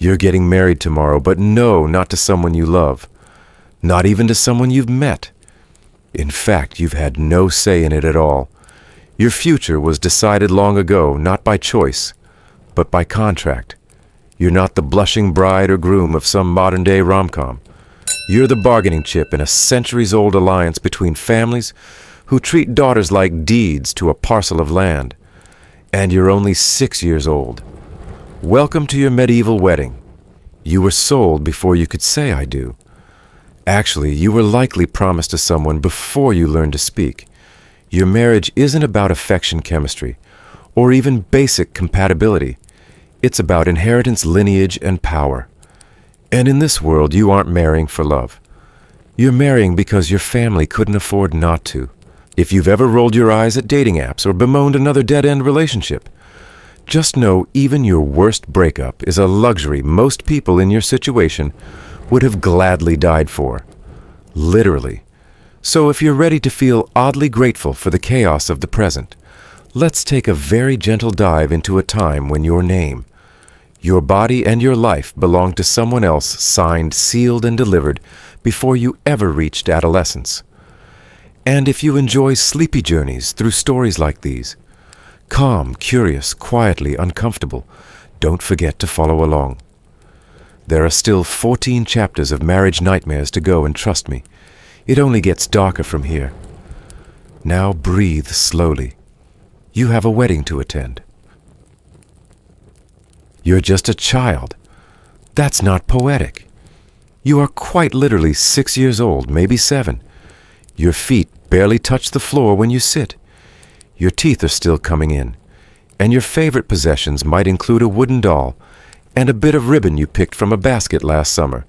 You're getting married tomorrow, but no, not to someone you love. Not even to someone you've met. In fact, you've had no say in it at all. Your future was decided long ago, not by choice, but by contract. You're not the blushing bride or groom of some modern-day rom-com. You're the bargaining chip in a centuries-old alliance between families who treat daughters like deeds to a parcel of land. And you're only 6 years old. Welcome to your medieval wedding. You were sold before you could say I do. Actually, you were likely promised to someone before you learned to speak. Your marriage isn't about affection chemistry, or even basic compatibility. It's about inheritance, lineage, and power. And in this world, you aren't marrying for love. You're marrying because your family couldn't afford not to. If you've ever rolled your eyes at dating apps or bemoaned another dead-end relationship, just know even your worst breakup is a luxury most people in your situation would have gladly died for. Literally. So if you're ready to feel oddly grateful for the chaos of the present, let's take a very gentle dive into a time when your name, your body, and your life belonged to someone else, signed, sealed, and delivered before you ever reached adolescence. And if you enjoy sleepy journeys through stories like these, calm, curious, quietly uncomfortable, don't forget to follow along. There are still 14 chapters of marriage nightmares to go, and trust me, it only gets darker from here. Now breathe slowly. You have a wedding to attend. You're just a child. That's not poetic. You are quite literally 6 years old, maybe 7. Your feet barely touch the floor when you sit. Your teeth are still coming in, and your favorite possessions might include a wooden doll and a bit of ribbon you picked from a basket last summer.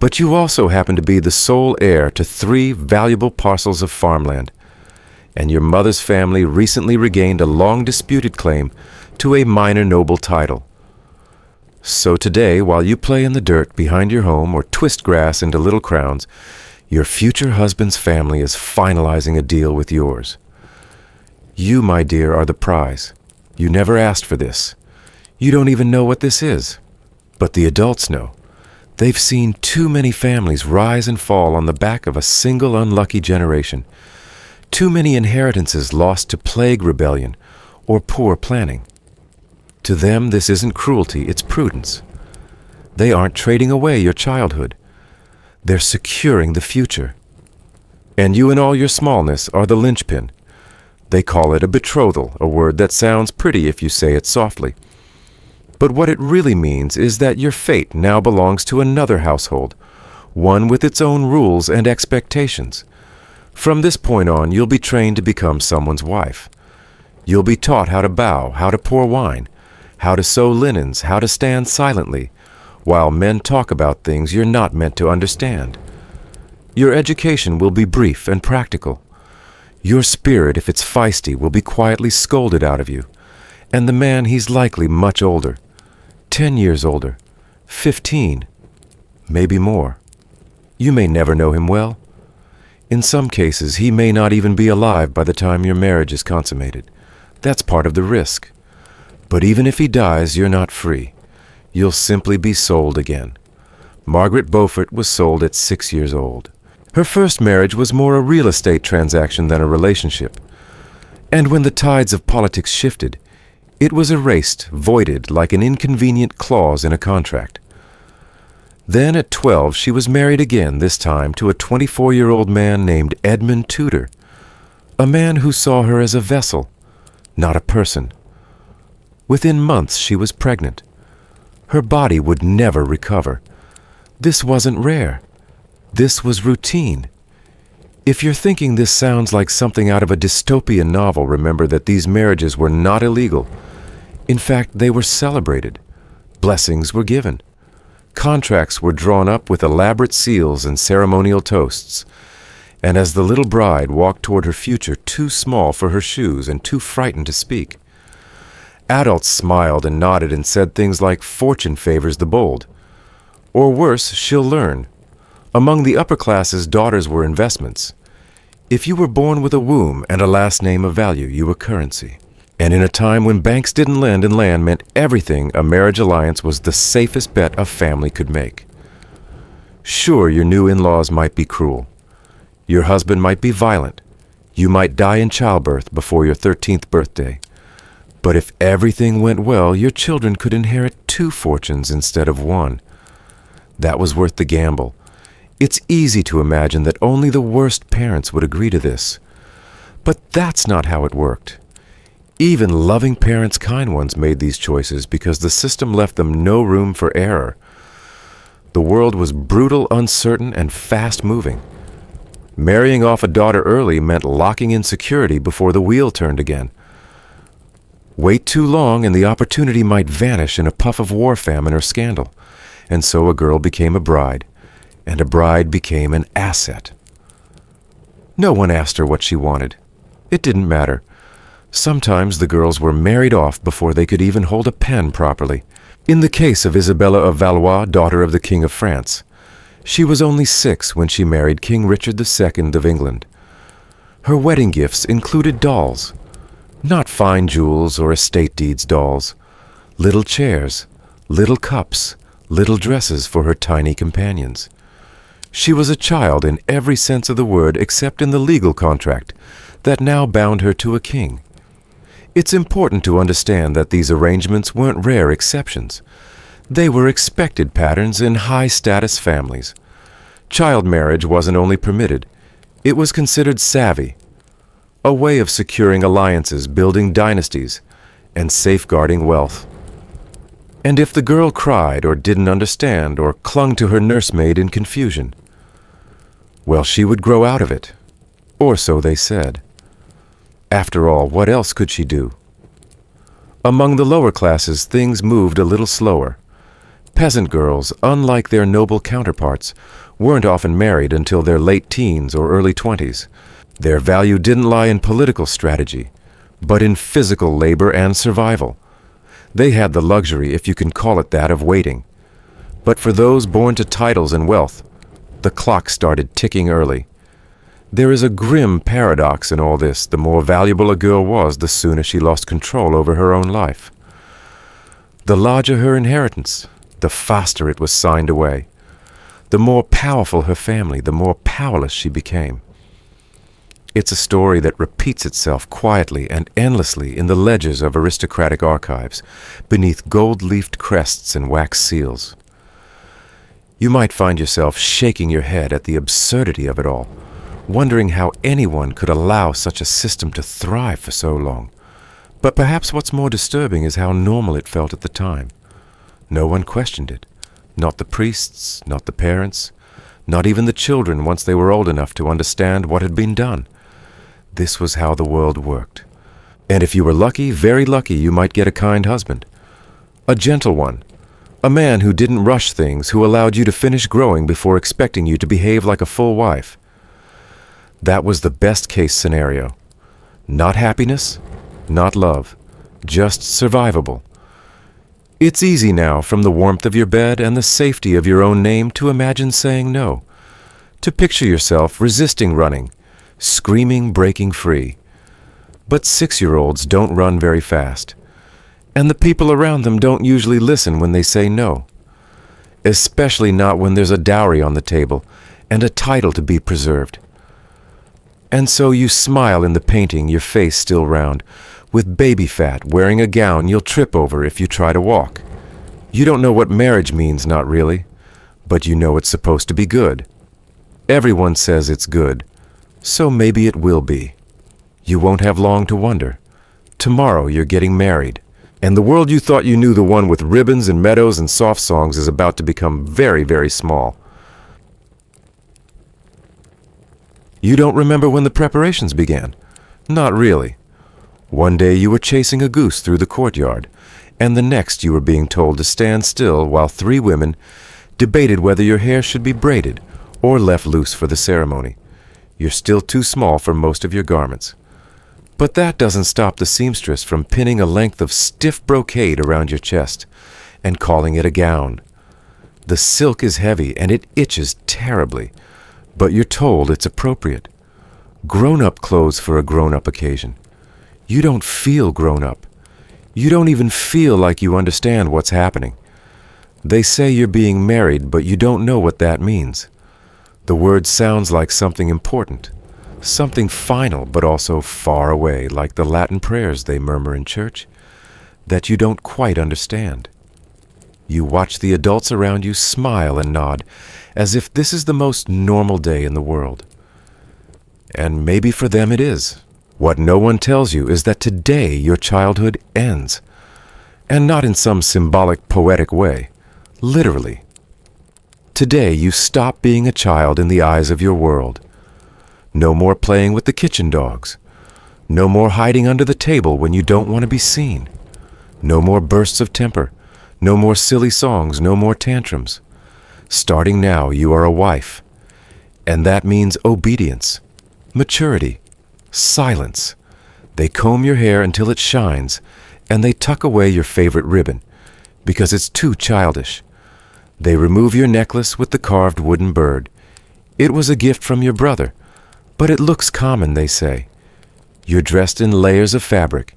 But you also happen to be the sole heir to 3 valuable parcels of farmland, and your mother's family recently regained a long-disputed claim to a minor noble title. So today, while you play in the dirt behind your home or twist grass into little crowns, your future husband's family is finalizing a deal with yours. You, my dear, are the prize. You never asked for this. You don't even know what this is. But the adults know. They've seen too many families rise and fall on the back of a single unlucky generation. Too many inheritances lost to plague rebellion or poor planning. To them, this isn't cruelty, it's prudence. They aren't trading away your childhood. They're securing the future. And you in all your smallness are the linchpin. They call it a betrothal, a word that sounds pretty if you say it softly. But what it really means is that your fate now belongs to another household, one with its own rules and expectations. From this point on, you'll be trained to become someone's wife. You'll be taught how to bow, how to pour wine, how to sew linens, how to stand silently, while men talk about things you're not meant to understand. Your education will be brief and practical. Your spirit, if it's feisty, will be quietly scolded out of you. And the man, he's likely much older. 10 years older. 15. Maybe more. You may never know him well. In some cases, he may not even be alive by the time your marriage is consummated. That's part of the risk. But even if he dies, you're not free. You'll simply be sold again. Margaret Beaufort was sold at 6 years old. Her first marriage was more a real estate transaction than a relationship. And when the tides of politics shifted, it was erased, voided like an inconvenient clause in a contract. Then at 12, she was married again, this time to a 24-year-old man named Edmund Tudor, a man who saw her as a vessel, not a person. Within months, she was pregnant. Her body would never recover. This wasn't rare. This was routine. If you're thinking this sounds like something out of a dystopian novel, remember that these marriages were not illegal. In fact, they were celebrated. Blessings were given. Contracts were drawn up with elaborate seals and ceremonial toasts. And as the little bride walked toward her future, too small for her shoes and too frightened to speak, adults smiled and nodded and said things like, "Fortune favors the bold." Or worse, "She'll learn." Among the upper classes, daughters were investments. If you were born with a womb and a last name of value, you were currency. And in a time when banks didn't lend and land meant everything, a marriage alliance was the safest bet a family could make. Sure, your new in-laws might be cruel. Your husband might be violent. You might die in childbirth before your 13th birthday. But if everything went well, your children could inherit 2 fortunes instead of 1. That was worth the gamble. It's easy to imagine that only the worst parents would agree to this. But that's not how it worked. Even loving parents, kind ones, made these choices because the system left them no room for error. The world was brutal, uncertain, and fast-moving. Marrying off a daughter early meant locking in security before the wheel turned again. Wait too long and the opportunity might vanish in a puff of war, famine, or scandal. And so a girl became a bride, and a bride became an asset. No one asked her what she wanted. It didn't matter. Sometimes the girls were married off before they could even hold a pen properly. In the case of Isabella of Valois, daughter of the King of France, she was only 6 when she married King Richard II of England. Her wedding gifts included dolls. Not fine jewels or estate deeds dolls. Little chairs, little cups, little dresses for her tiny companions. She was a child in every sense of the word except in the legal contract that now bound her to a king. It's important to understand that these arrangements weren't rare exceptions. They were expected patterns in high-status families. Child marriage wasn't only permitted, it was considered savvy, a way of securing alliances, building dynasties, and safeguarding wealth. And if the girl cried or didn't understand or clung to her nursemaid in confusion, well, she would grow out of it, or so they said. After all, what else could she do? Among the lower classes, things moved a little slower. Peasant girls, unlike their noble counterparts, weren't often married until their late teens or early 20s. Their value didn't lie in political strategy, but in physical labor and survival. They had the luxury, if you can call it that, of waiting. But for those born to titles and wealth, the clock started ticking early. There is a grim paradox in all this. The more valuable a girl was, the sooner she lost control over her own life. The larger her inheritance, the faster it was signed away. The more powerful her family, the more powerless she became. It's a story that repeats itself quietly and endlessly in the ledgers of aristocratic archives, beneath gold-leafed crests and wax seals. You might find yourself shaking your head at the absurdity of it all, wondering how anyone could allow such a system to thrive for so long. But perhaps what's more disturbing is how normal it felt at the time. No one questioned it. Not the priests, not the parents, not even the children once they were old enough to understand what had been done. This was how the world worked. And if you were lucky, very lucky, you might get a kind husband. A gentle one. A man who didn't rush things, who allowed you to finish growing before expecting you to behave like a full wife. That was the best-case scenario. Not happiness, not love, just survivable. It's easy now, from the warmth of your bed and the safety of your own name, to imagine saying no, to picture yourself resisting running, screaming, breaking free. But 6-year-olds don't run very fast, and the people around them don't usually listen when they say no, especially not when there's a dowry on the table and a title to be preserved. And so you smile in the painting, your face still round, with baby fat, wearing a gown you'll trip over if you try to walk. You don't know what marriage means, not really, but you know it's supposed to be good. Everyone says it's good, so maybe it will be. You won't have long to wonder. Tomorrow you're getting married, and the world you thought you knew, the one with ribbons and meadows and soft songs, is about to become very, very small. You don't remember when the preparations began? Not really. One day you were chasing a goose through the courtyard, and the next you were being told to stand still while 3 women debated whether your hair should be braided or left loose for the ceremony. You're still too small for most of your garments. But that doesn't stop the seamstress from pinning a length of stiff brocade around your chest and calling it a gown. The silk is heavy and it itches terribly, but you're told it's appropriate. Grown-up clothes for a grown-up occasion. You don't feel grown up. You don't even feel like you understand what's happening. They say you're being married, but you don't know what that means. The word sounds like something important, something final, but also far away, like the Latin prayers they murmur in church, that you don't quite understand. You watch the adults around you smile and nod, as if this is the most normal day in the world. And maybe for them it is. What no one tells you is that today your childhood ends. And not in some symbolic, poetic way. Literally. Today you stop being a child in the eyes of your world. No more playing with the kitchen dogs. No more hiding under the table when you don't want to be seen. No more bursts of temper. No more silly songs. No more tantrums. Starting now, you are a wife. And that means obedience, maturity, silence. They comb your hair until it shines, and they tuck away your favorite ribbon, because it's too childish. They remove your necklace with the carved wooden bird. It was a gift from your brother, but it looks common, they say. You're dressed in layers of fabric.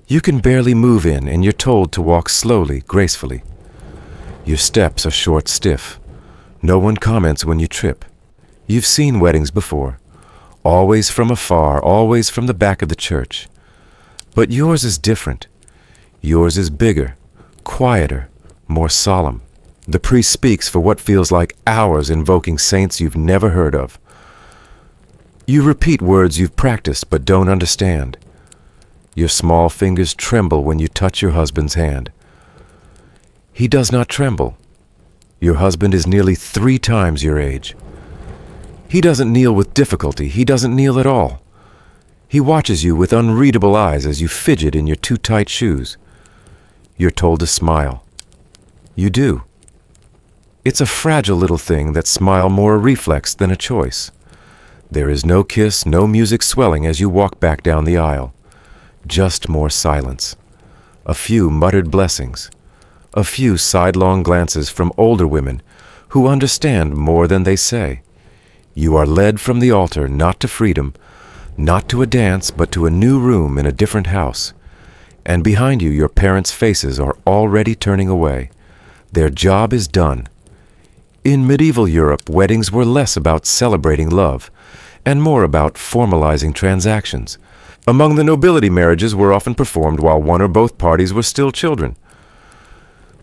You can barely move in, and you're told to walk slowly, gracefully. Your steps are short, stiff. No one comments when you trip. You've seen weddings before. Always from afar, always from the back of the church. But yours is different. Yours is bigger, quieter, more solemn. The priest speaks for what feels like hours, invoking saints you've never heard of. You repeat words you've practiced but don't understand. Your small fingers tremble when you touch your husband's hand. He does not tremble. Your husband is nearly 3 times your age. He doesn't kneel with difficulty. He doesn't kneel at all. He watches you with unreadable eyes as you fidget in your too tight shoes. You're told to smile. You do. It's a fragile little thing that smile more a reflex than a choice. There is no kiss, no music swelling as you walk back down the aisle. Just more silence. A few muttered blessings. A few sidelong glances from older women who understand more than they say. You are led from the altar not to freedom, not to a dance, but to a new room in a different house. And behind you, your parents' faces are already turning away. Their job is done. In medieval Europe, weddings were less about celebrating love and more about formalizing transactions. Among the nobility, marriages were often performed while one or both parties were still children.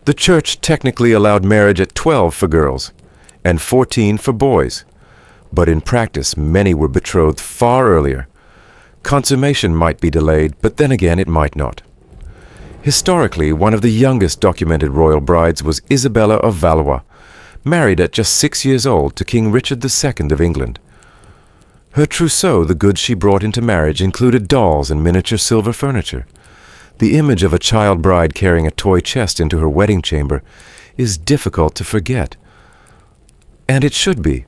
The church technically allowed marriage at 12 for girls and 14 for boys. But in practice, many were betrothed far earlier. Consummation might be delayed, but then again it might not. Historically, one of the youngest documented royal brides was Isabella of Valois, married at just 6 years old to King Richard II of England. Her trousseau, the goods she brought into marriage, included dolls and miniature silver furniture. The image of a child bride carrying a toy chest into her wedding chamber is difficult to forget. And it should be.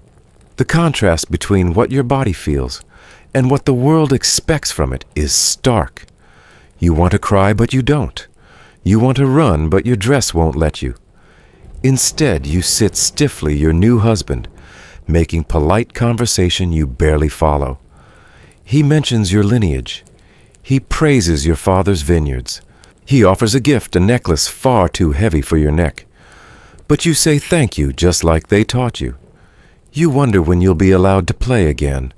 The contrast between what your body feels and what the world expects from it is stark. You want to cry, but you don't. You want to run, but your dress won't let you. Instead, you sit stiffly your new husband, making polite conversation you barely follow. He mentions your lineage. He praises your father's vineyards. He offers a gift, a necklace far too heavy for your neck. But you say thank you just like they taught you. You wonder when you'll be allowed to play again.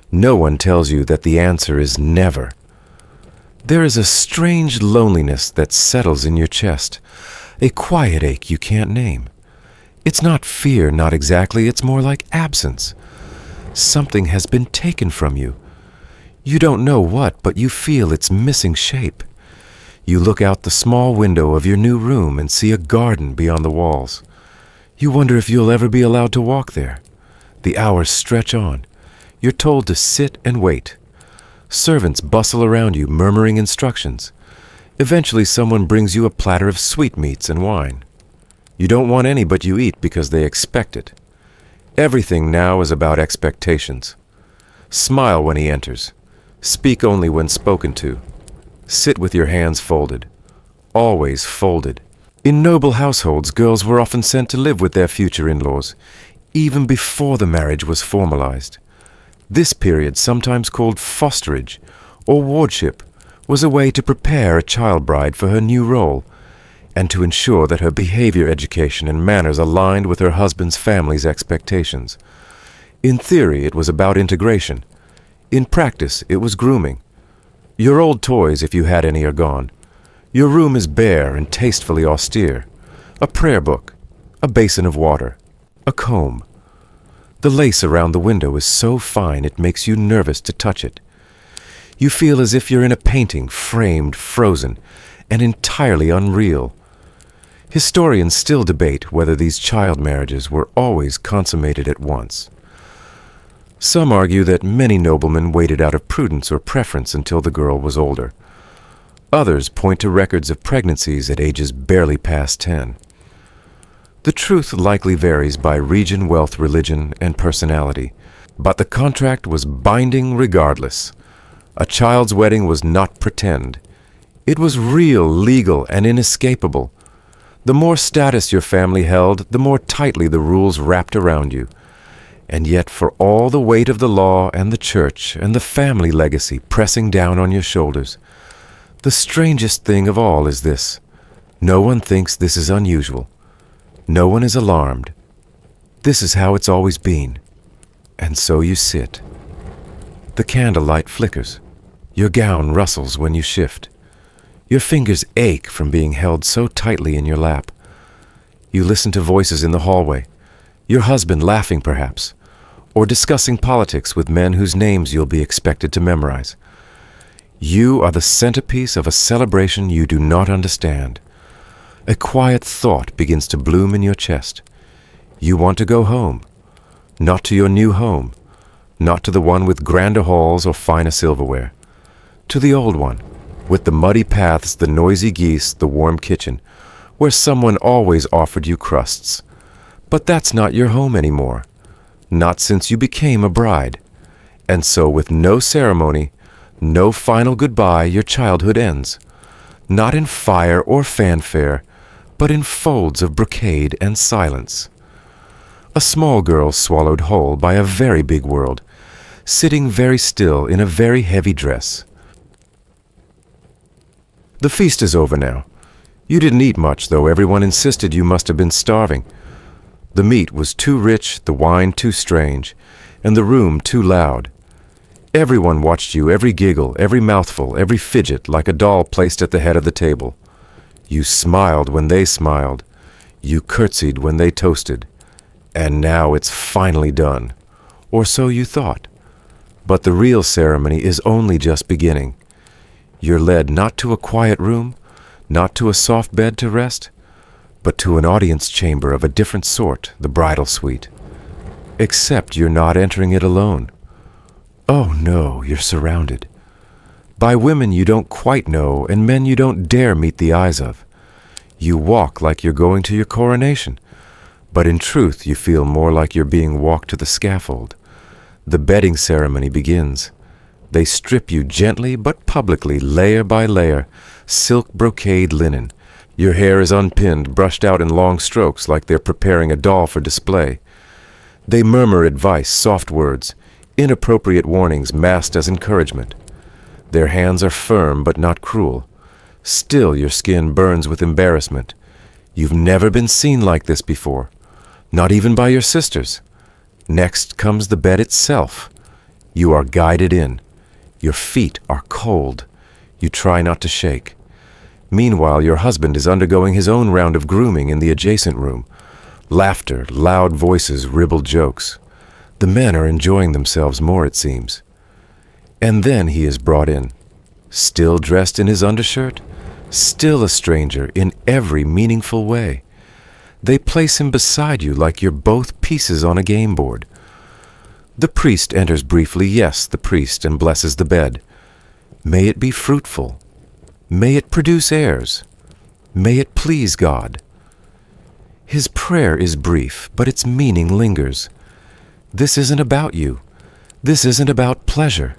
No one tells you that the answer is never. There is a strange loneliness that settles in your chest, a quiet ache you can't name. It's not fear, not exactly, it's more like absence. Something has been taken from you. You don't know what, but you feel its missing shape. You look out the small window of your new room and see a garden beyond the walls. You wonder if you'll ever be allowed to walk there. The hours stretch on. You're told to sit and wait. Servants bustle around you, murmuring instructions. Eventually, someone brings you a platter of sweetmeats and wine. You don't want any, but you eat because they expect it. Everything now is about expectations. Smile when he enters. Speak only when spoken to. Sit with your hands folded. Always folded. In noble households, girls were often sent to live with their future in-laws, even before the marriage was formalized. This period, sometimes called fosterage or wardship, was a way to prepare a child bride for her new role and to ensure that her behavior education and manners aligned with her husband's family's expectations. In theory, it was about integration. In practice, it was grooming. Your old toys, if you had any, are gone. Your room is bare and tastefully austere. A prayer book, a basin of water, a comb. The lace around the window is so fine it makes you nervous to touch it. You feel as if you're in a painting, framed, frozen, and entirely unreal. Historians still debate whether these child marriages were always consummated at once. Some argue that many noblemen waited out of prudence or preference until the girl was older. Others point to records of pregnancies at ages barely past 10. The truth likely varies by region, wealth, religion, and personality, but the contract was binding regardless. A child's wedding was not pretend. It was real, legal, and inescapable. The more status your family held, the more tightly the rules wrapped around you. And yet, for all the weight of the law and the church and the family legacy pressing down on your shoulders, the strangest thing of all is this: no one thinks this is unusual. No one is alarmed. This is how it's always been. And so you sit. The candlelight flickers. Your gown rustles when you shift. Your fingers ache from being held so tightly in your lap. You listen to voices in the hallway, your husband laughing perhaps, or discussing politics with men whose names you'll be expected to memorize. You are the centerpiece of a celebration you do not understand. A quiet thought begins to bloom in your chest. You want to go home, not to your new home, not to the one with grander halls or finer silverware, to the old one, with the muddy paths, the noisy geese, the warm kitchen, where someone always offered you crusts. But that's not your home anymore, not since you became a bride. And so with no ceremony, no final goodbye, your childhood ends. Not in fire or fanfare, but in folds of brocade and silence. A small girl swallowed whole by a very big world, sitting very still in a very heavy dress. The feast is over now. You didn't eat much, though everyone insisted you must have been starving. The meat was too rich, the wine too strange, and the room too loud. Everyone watched you, every giggle, every mouthful, every fidget, like a doll placed at the head of the table. You smiled when they smiled. You curtsied when they toasted. And now it's finally done. Or so you thought. But the real ceremony is only just beginning. You're led not to a quiet room, not to a soft bed to rest, but to an audience chamber of a different sort, the bridal suite. Except you're not entering it alone. Oh no, you're surrounded by women you don't quite know and men you don't dare meet the eyes of. You walk like you're going to your coronation, but in truth you feel more like you're being walked to the scaffold. The bedding ceremony begins. They strip you gently but publicly, layer by layer, silk brocade linen. Your hair is unpinned, brushed out in long strokes like they're preparing a doll for display. They murmur advice, soft words, inappropriate warnings masked as encouragement. Their hands are firm but not cruel. Still your skin burns with embarrassment. You've never been seen like this before, not even by your sisters. Next comes the bed itself. You are guided in. Your feet are cold. You try not to shake. Meanwhile, your husband is undergoing his own round of grooming in the adjacent room. Laughter, loud voices, ribald jokes. The men are enjoying themselves more, it seems. And then he is brought in, still dressed in his undershirt, still a stranger in every meaningful way. They place him beside you like you're both pieces on a game board. The priest enters briefly, yes, the priest, and blesses the bed. May it be fruitful. May it produce heirs. May it please God. His prayer is brief, but its meaning lingers. This isn't about you. This isn't about pleasure.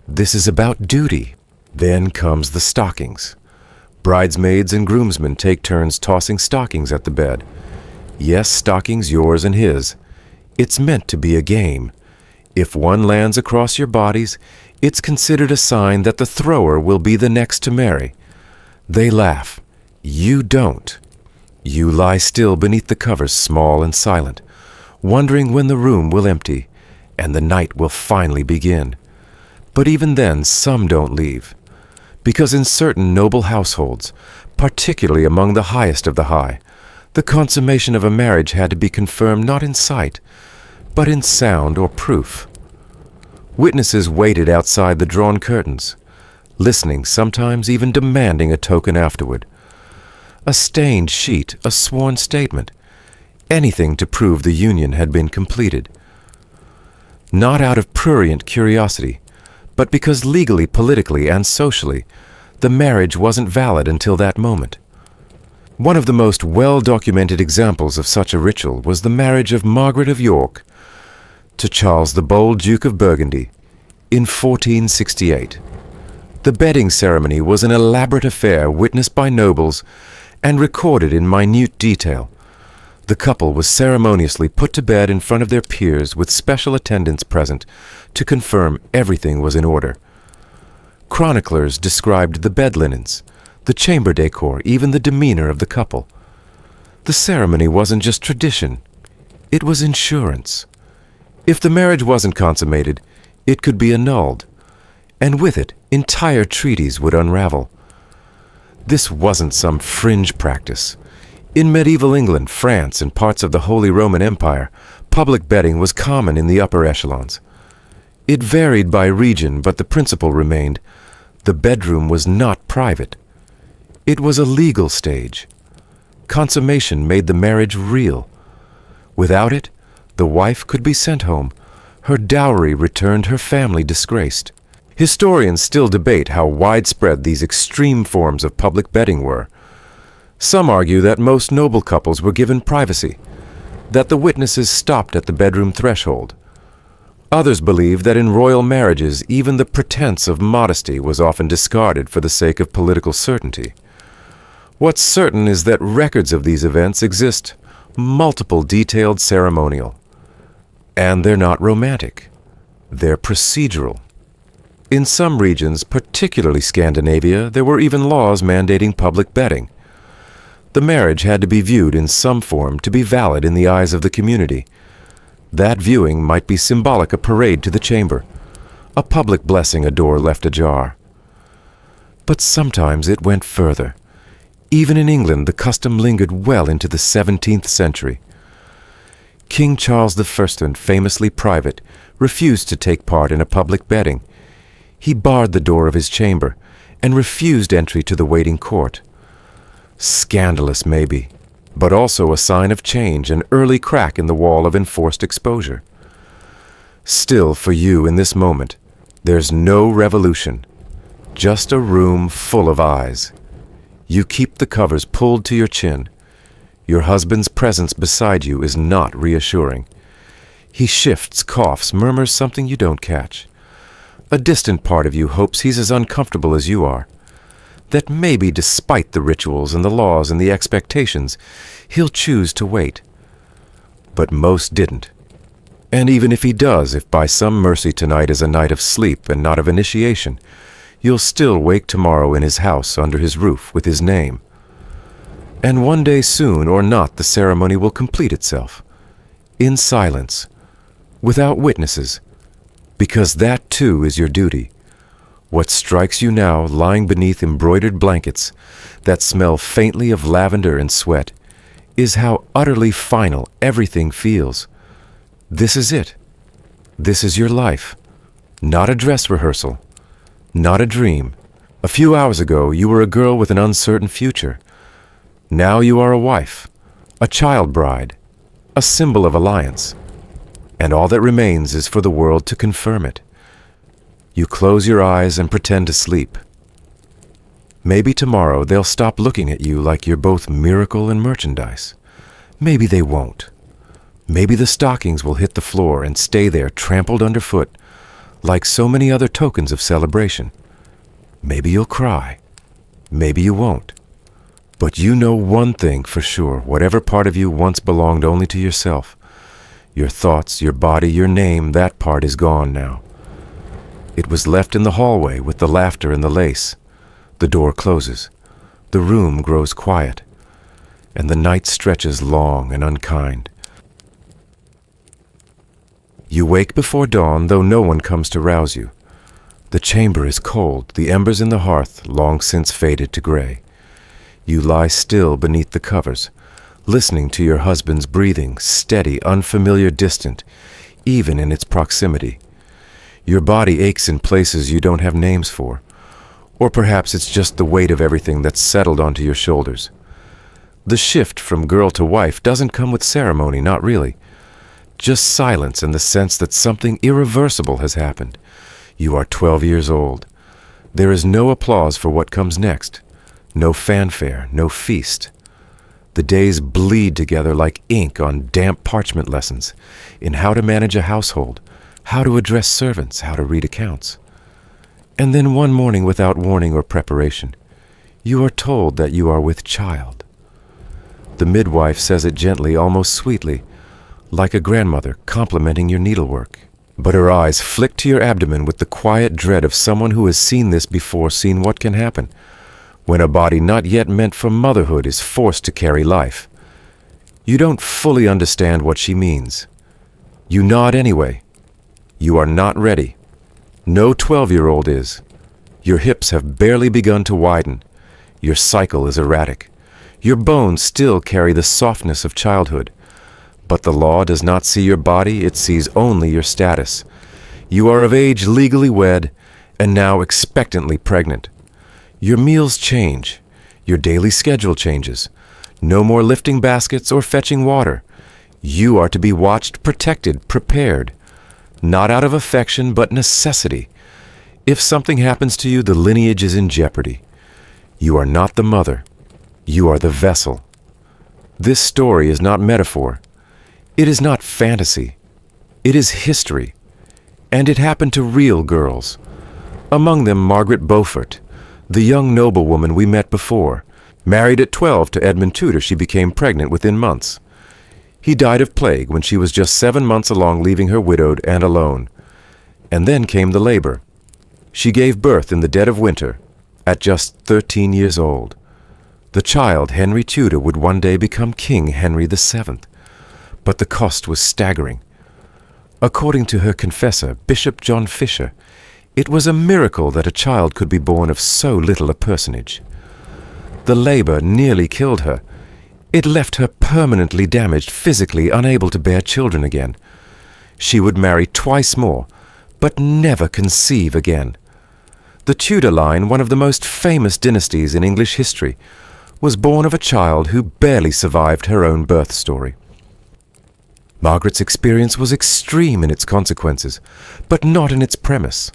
This is about duty. Then comes the stockings. Bridesmaids and groomsmen take turns tossing stockings at the bed. Yes, stockings yours and his. It's meant to be a game. If one lands across your bodies, It's considered a sign that the thrower will be the next to marry. They laugh. You don't. You lie still beneath the covers, small and silent, wondering when the room will empty and the night will finally begin. But even then, some don't leave, because in certain noble households, particularly among the highest of the high, the consummation of a marriage had to be confirmed not in sight, but in sound or proof. Witnesses waited outside the drawn curtains, listening, sometimes even demanding a token afterward. A stained sheet, a sworn statement, anything to prove the union had been completed. Not out of prurient curiosity, but because legally, politically, and socially, the marriage wasn't valid until that moment. One of the most well-documented examples of such a ritual was the marriage of Margaret of York to Charles the Bold, Duke of Burgundy, in 1468. The bedding ceremony was an elaborate affair witnessed by nobles and recorded in minute detail. The couple was ceremoniously put to bed in front of their peers with special attendants present to confirm everything was in order. Chroniclers described the bed linens, the chamber decor, even the demeanor of the couple. The ceremony wasn't just tradition, it was insurance. If the marriage wasn't consummated, it could be annulled, and with it, entire treaties would unravel. This wasn't some fringe practice. In medieval England, France, and parts of the Holy Roman Empire, public bedding was common in the upper echelons. It varied by region, but the principle remained: the bedroom was not private. It was a legal stage. Consummation made the marriage real. Without it, the wife could be sent home, her dowry returned, her family disgraced. Historians still debate how widespread these extreme forms of public bedding were. Some argue that most noble couples were given privacy, that the witnesses stopped at the bedroom threshold. Others believe that in royal marriages even the pretense of modesty was often discarded for the sake of political certainty. What's certain is that records of these events exist, multiple detailed ceremonial. And they're not romantic. They're procedural. In some regions, particularly Scandinavia, there were even laws mandating public bedding. The marriage had to be viewed in some form to be valid in the eyes of the community. That viewing might be symbolic: a parade to the chamber, a public blessing, a door left ajar. But sometimes it went further. Even in England, the custom lingered well into the 17th century. King Charles I, famously private, refused to take part in a public bedding. He barred the door of his chamber and refused entry to the waiting court. Scandalous, maybe, but also a sign of change, an early crack in the wall of enforced exposure. Still, for you in this moment, there's no revolution, just a room full of eyes. You keep the covers pulled to your chin. Your husband's presence beside you is not reassuring. He shifts, coughs, murmurs something you don't catch. A distant part of you hopes he's as uncomfortable as you are, that maybe despite the rituals and the laws and the expectations, he'll choose to wait. But most didn't. And even if he does, if by some mercy tonight is a night of sleep and not of initiation, you'll still wake tomorrow in his house under his roof with his name. And one day soon or not, the ceremony will complete itself, in silence, without witnesses, because that too is your duty. What strikes you now, lying beneath embroidered blankets that smell faintly of lavender and sweat, is how utterly final everything feels. This is it. This is your life. Not a dress rehearsal. Not a dream. A few hours ago, you were a girl with an uncertain future. Now you are a wife, a child bride, a symbol of alliance. And all that remains is for the world to confirm it. You close your eyes and pretend to sleep. Maybe tomorrow they'll stop looking at you like you're both miracle and merchandise. Maybe they won't. Maybe the stockings will hit the floor and stay there trampled underfoot, like so many other tokens of celebration. Maybe you'll cry. Maybe you won't. But you know one thing for sure: whatever part of you once belonged only to yourself, your thoughts, your body, your name, that part is gone now. It was left in the hallway with the laughter and the lace. The door closes. The room grows quiet, and the night stretches long and unkind. You wake before dawn, though no one comes to rouse you. The chamber is cold, the embers in the hearth long since faded to gray. You lie still beneath the covers, listening to your husband's breathing, steady, unfamiliar, distant, even in its proximity. Your body aches in places you don't have names for, or perhaps it's just the weight of everything that's settled onto your shoulders. The shift from girl to wife doesn't come with ceremony, not really. Just silence and the sense that something irreversible has happened. You are 12 years old. There is no applause for what comes next. No fanfare, no feast. The days bleed together like ink on damp parchment lessons in how to manage a household, how to address servants, how to read accounts. And then one morning, without warning or preparation, you are told that you are with child. The midwife says it gently, almost sweetly, like a grandmother complimenting your needlework. But her eyes flick to your abdomen with the quiet dread of someone who has seen this before, seen what can happen when a body not yet meant for motherhood is forced to carry life. You don't fully understand what she means. You nod anyway. You are not ready. No 12-year-old is. Your hips have barely begun to widen. Your cycle is erratic. Your bones still carry the softness of childhood. But the law does not see your body, it sees only your status. You are of age, legally wed, and now expectantly pregnant. Your meals change. Your daily schedule changes. No more lifting baskets or fetching water. You are to be watched, protected, prepared. Not out of affection, but necessity. If something happens to you, the lineage is in jeopardy. You are not the mother. You are the vessel. This story is not metaphor. It is not fantasy. It is history. And it happened to real girls. Among them, Margaret Beaufort, the young noblewoman we met before. Married at 12 to Edmund Tudor, she became pregnant within months. He died of plague when she was just 7 months along, leaving her widowed and alone. And then came the labor. She gave birth in the dead of winter, at just 13 years old. The child, Henry Tudor, would one day become King Henry VII. But the cost was staggering. According to her confessor, Bishop John Fisher, it was a miracle that a child could be born of so little a personage. The labor nearly killed her. It left her permanently damaged, physically unable to bear children again. She would marry twice more, but never conceive again. The Tudor line, one of the most famous dynasties in English history, was born of a child who barely survived her own birth story. Margaret's experience was extreme in its consequences, but not in its premise.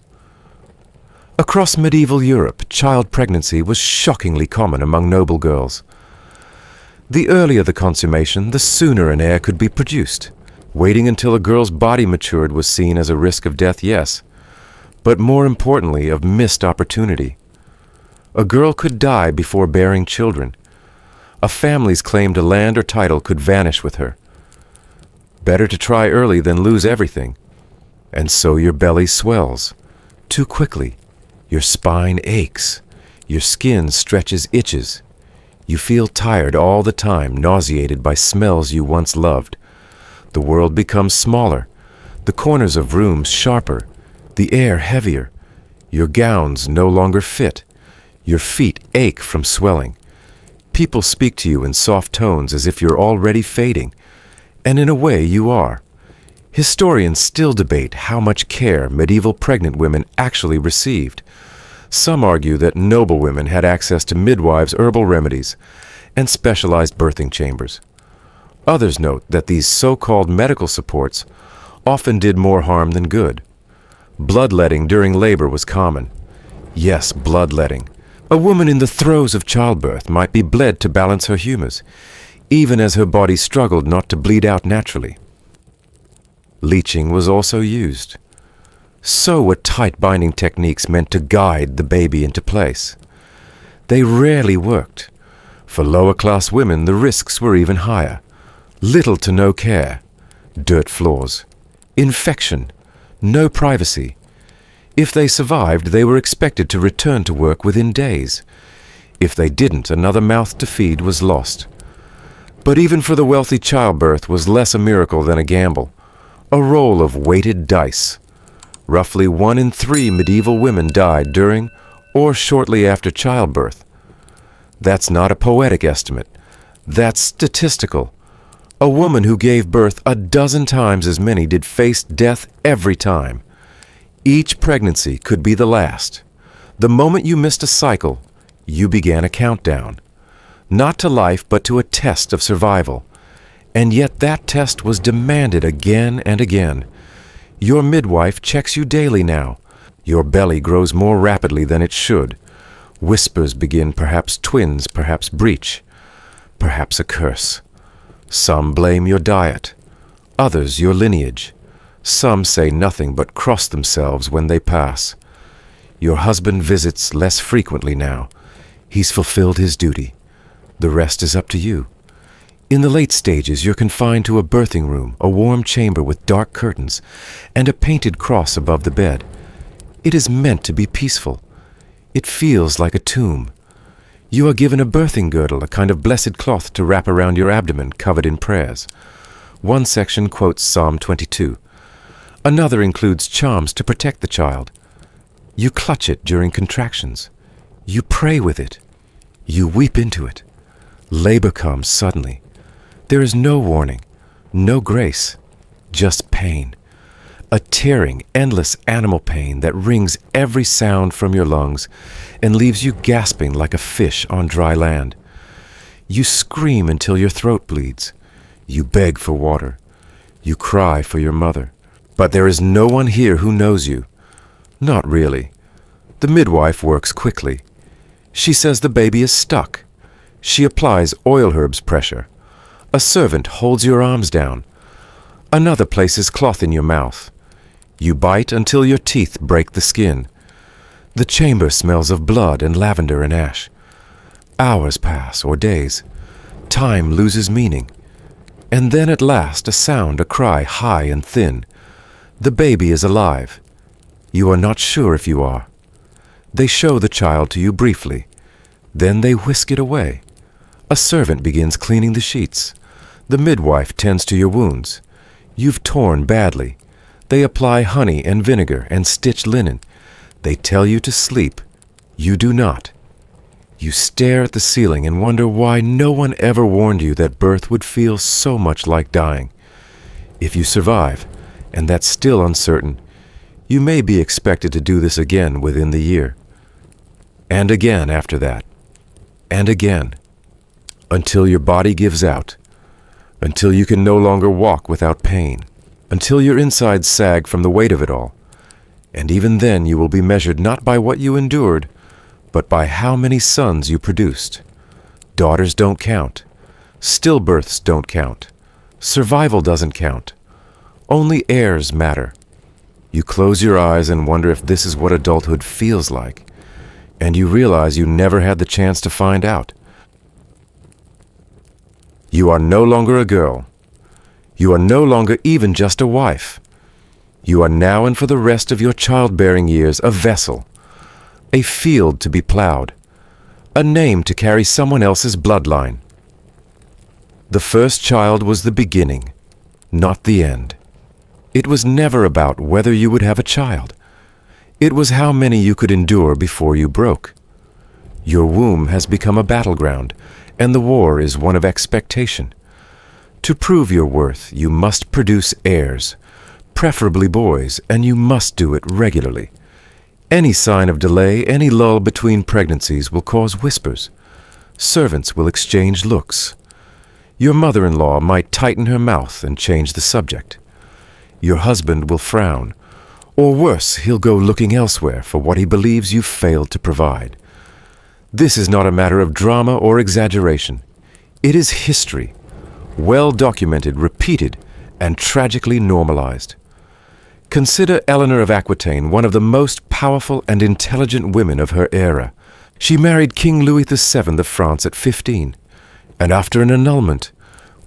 Across medieval Europe, child pregnancy was shockingly common among noble girls. The earlier the consummation, the sooner an heir could be produced. Waiting until a girl's body matured was seen as a risk of death, yes, but more importantly, of missed opportunity. A girl could die before bearing children. A family's claim to land or title could vanish with her. Better to try early than lose everything. And so your belly swells. Too quickly. Your spine aches. Your skin stretches, itches. You feel tired all the time, nauseated by smells you once loved. The world becomes smaller. The corners of rooms sharper. The air heavier. Your gowns no longer fit. Your feet ache from swelling. People speak to you in soft tones as if you're already fading. And in a way you are. Historians still debate how much care medieval pregnant women actually received. Some argue that noble women had access to midwives' herbal remedies and specialized birthing chambers. Others note that these so-called medical supports often did more harm than good. Bloodletting during labor was common. Yes, bloodletting. A woman in the throes of childbirth might be bled to balance her humors, even as her body struggled not to bleed out naturally. Leeching was also used. So were tight-binding techniques meant to guide the baby into place. They rarely worked. For lower-class women, the risks were even higher. Little to no care. Dirt floors. Infection. No privacy. If they survived, they were expected to return to work within days. If they didn't, another mouth to feed was lost. But even for the wealthy, childbirth was less a miracle than a gamble, a roll of weighted dice. Roughly 1 in 3 medieval women died during or shortly after childbirth. That's not a poetic estimate. That's statistical. A woman who gave birth a dozen times as many did face death every time. Each pregnancy could be the last. The moment you missed a cycle, you began a countdown. Not to life, but to a test of survival. And yet that test was demanded again and again. Your midwife checks you daily now. Your belly grows more rapidly than it should. Whispers begin, perhaps twins, perhaps breech, perhaps a curse. Some blame your diet, others your lineage. Some say nothing but cross themselves when they pass. Your husband visits less frequently now. He's fulfilled his duty. The rest is up to you. In the late stages, you're confined to a birthing room, a warm chamber with dark curtains, and a painted cross above the bed. It is meant to be peaceful. It feels like a tomb. You are given a birthing girdle, a kind of blessed cloth to wrap around your abdomen, covered in prayers. One section quotes Psalm 22. Another includes charms to protect the child. You clutch it during contractions. You pray with it. You weep into it. Labor comes suddenly. There is no warning, no grace, just pain. A tearing, endless animal pain that wrings every sound from your lungs and leaves you gasping like a fish on dry land. You scream until your throat bleeds. You beg for water. You cry for your mother. But there is no one here who knows you. Not really. The midwife works quickly. She says the baby is stuck. She applies oil herbs pressure. A servant holds your arms down. Another places cloth in your mouth. You bite until your teeth break the skin. The chamber smells of blood and lavender and ash. Hours pass, or days. Time loses meaning. And then at last a sound, a cry, high and thin. The baby is alive. You are not sure if you are. They show the child to you briefly. Then they whisk it away. A servant begins cleaning the sheets. The midwife tends to your wounds. You've torn badly. They apply honey and vinegar and stitch linen. They tell you to sleep. You do not. You stare at the ceiling and wonder why no one ever warned you that birth would feel so much like dying. If you survive, and that's still uncertain, you may be expected to do this again within the year. And again after that. And again. Until your body gives out. Until you can no longer walk without pain. Until your insides sag from the weight of it all. And even then you will be measured not by what you endured, but by how many sons you produced. Daughters don't count. Stillbirths don't count. Survival doesn't count. Only heirs matter. You close your eyes and wonder if this is what adulthood feels like. And you realize you never had the chance to find out. You are no longer a girl. You are no longer even just a wife. You are now and for the rest of your childbearing years a vessel, a field to be plowed, a name to carry someone else's bloodline. The first child was the beginning, not the end. It was never about whether you would have a child. It was how many you could endure before you broke. Your womb has become a battleground, and the war is one of expectation. To prove your worth, you must produce heirs, preferably boys, and you must do it regularly. Any sign of delay, any lull between pregnancies will cause whispers. Servants will exchange looks. Your mother-in-law might tighten her mouth and change the subject. Your husband will frown, or worse, he'll go looking elsewhere for what he believes you've failed to provide. This is not a matter of drama or exaggeration. It is history, well documented, repeated, and tragically normalized. Consider Eleanor of Aquitaine, one of the most powerful and intelligent women of her era. She married King Louis VII of France at 15, and after an annulment,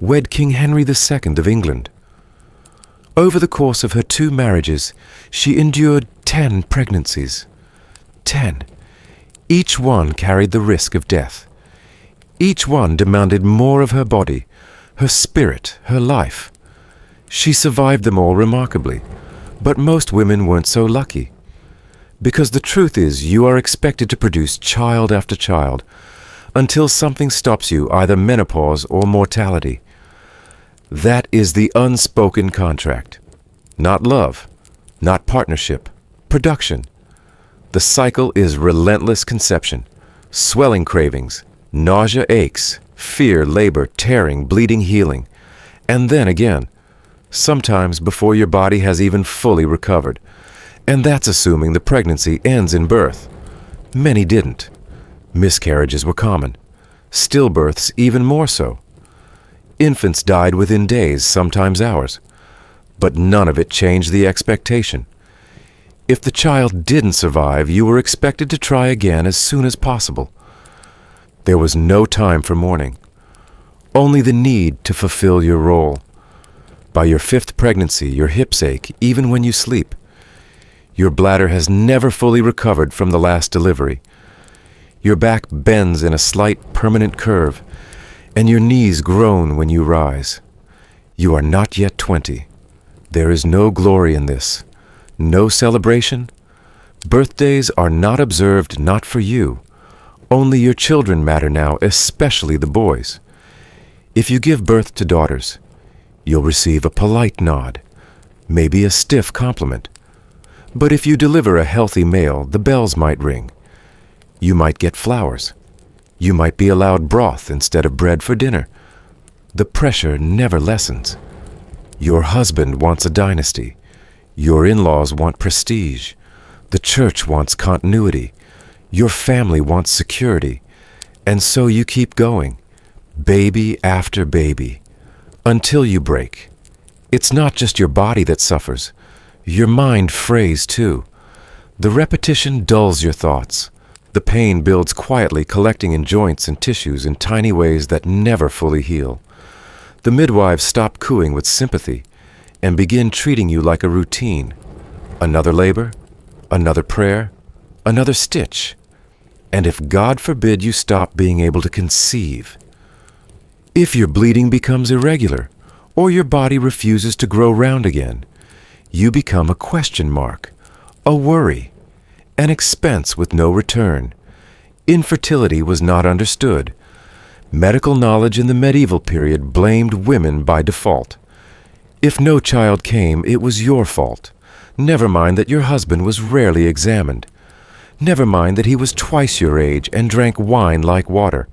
wed King Henry II of England. Over the course of her 2 marriages, she endured 10 pregnancies. 10. Each one carried the risk of death. Each one demanded more of her body, her spirit, her life. She survived them all remarkably, but most women weren't so lucky. Because the truth is, you are expected to produce child after child until something stops you, either menopause or mortality. That is the unspoken contract. Not love, not partnership, production. The cycle is relentless conception, swelling cravings, nausea, aches, fear, labor, tearing, bleeding, healing, and then again, sometimes before your body has even fully recovered. And that's assuming the pregnancy ends in birth. Many didn't. Miscarriages were common. Stillbirths even more so. Infants died within days, sometimes hours. But none of it changed the expectation. If the child didn't survive, you were expected to try again as soon as possible. There was no time for mourning. Only the need to fulfill your role. By your 5th pregnancy, your hips ache even when you sleep. Your bladder has never fully recovered from the last delivery. Your back bends in a slight permanent curve, and your knees groan when you rise. You are not yet 20. There is no glory in this, no celebration. Birthdays are not observed, not for you. Only your children matter now, especially the boys. If you give birth to daughters, you'll receive a polite nod, maybe a stiff compliment. But if you deliver a healthy male, the bells might ring. You might get flowers. You might be allowed broth instead of bread for dinner. The pressure never lessens. Your husband wants a dynasty. Your in-laws want prestige. The church wants continuity. Your family wants security. And so you keep going, baby after baby, until you break. It's not just your body that suffers. Your mind frays too. The repetition dulls your thoughts. The pain builds quietly, collecting in joints and tissues in tiny ways that never fully heal. The midwives stop cooing with sympathy and begin treating you like a routine. Another labor, another prayer, another stitch. And if God forbid you stop being able to conceive, if your bleeding becomes irregular or your body refuses to grow round again, you become a question mark, a worry, an expense with no return. Infertility was not understood. Medical knowledge in the medieval period blamed women by default. If no child came, it was your fault. Never mind that your husband was rarely examined. Never mind that he was twice your age and drank wine like water.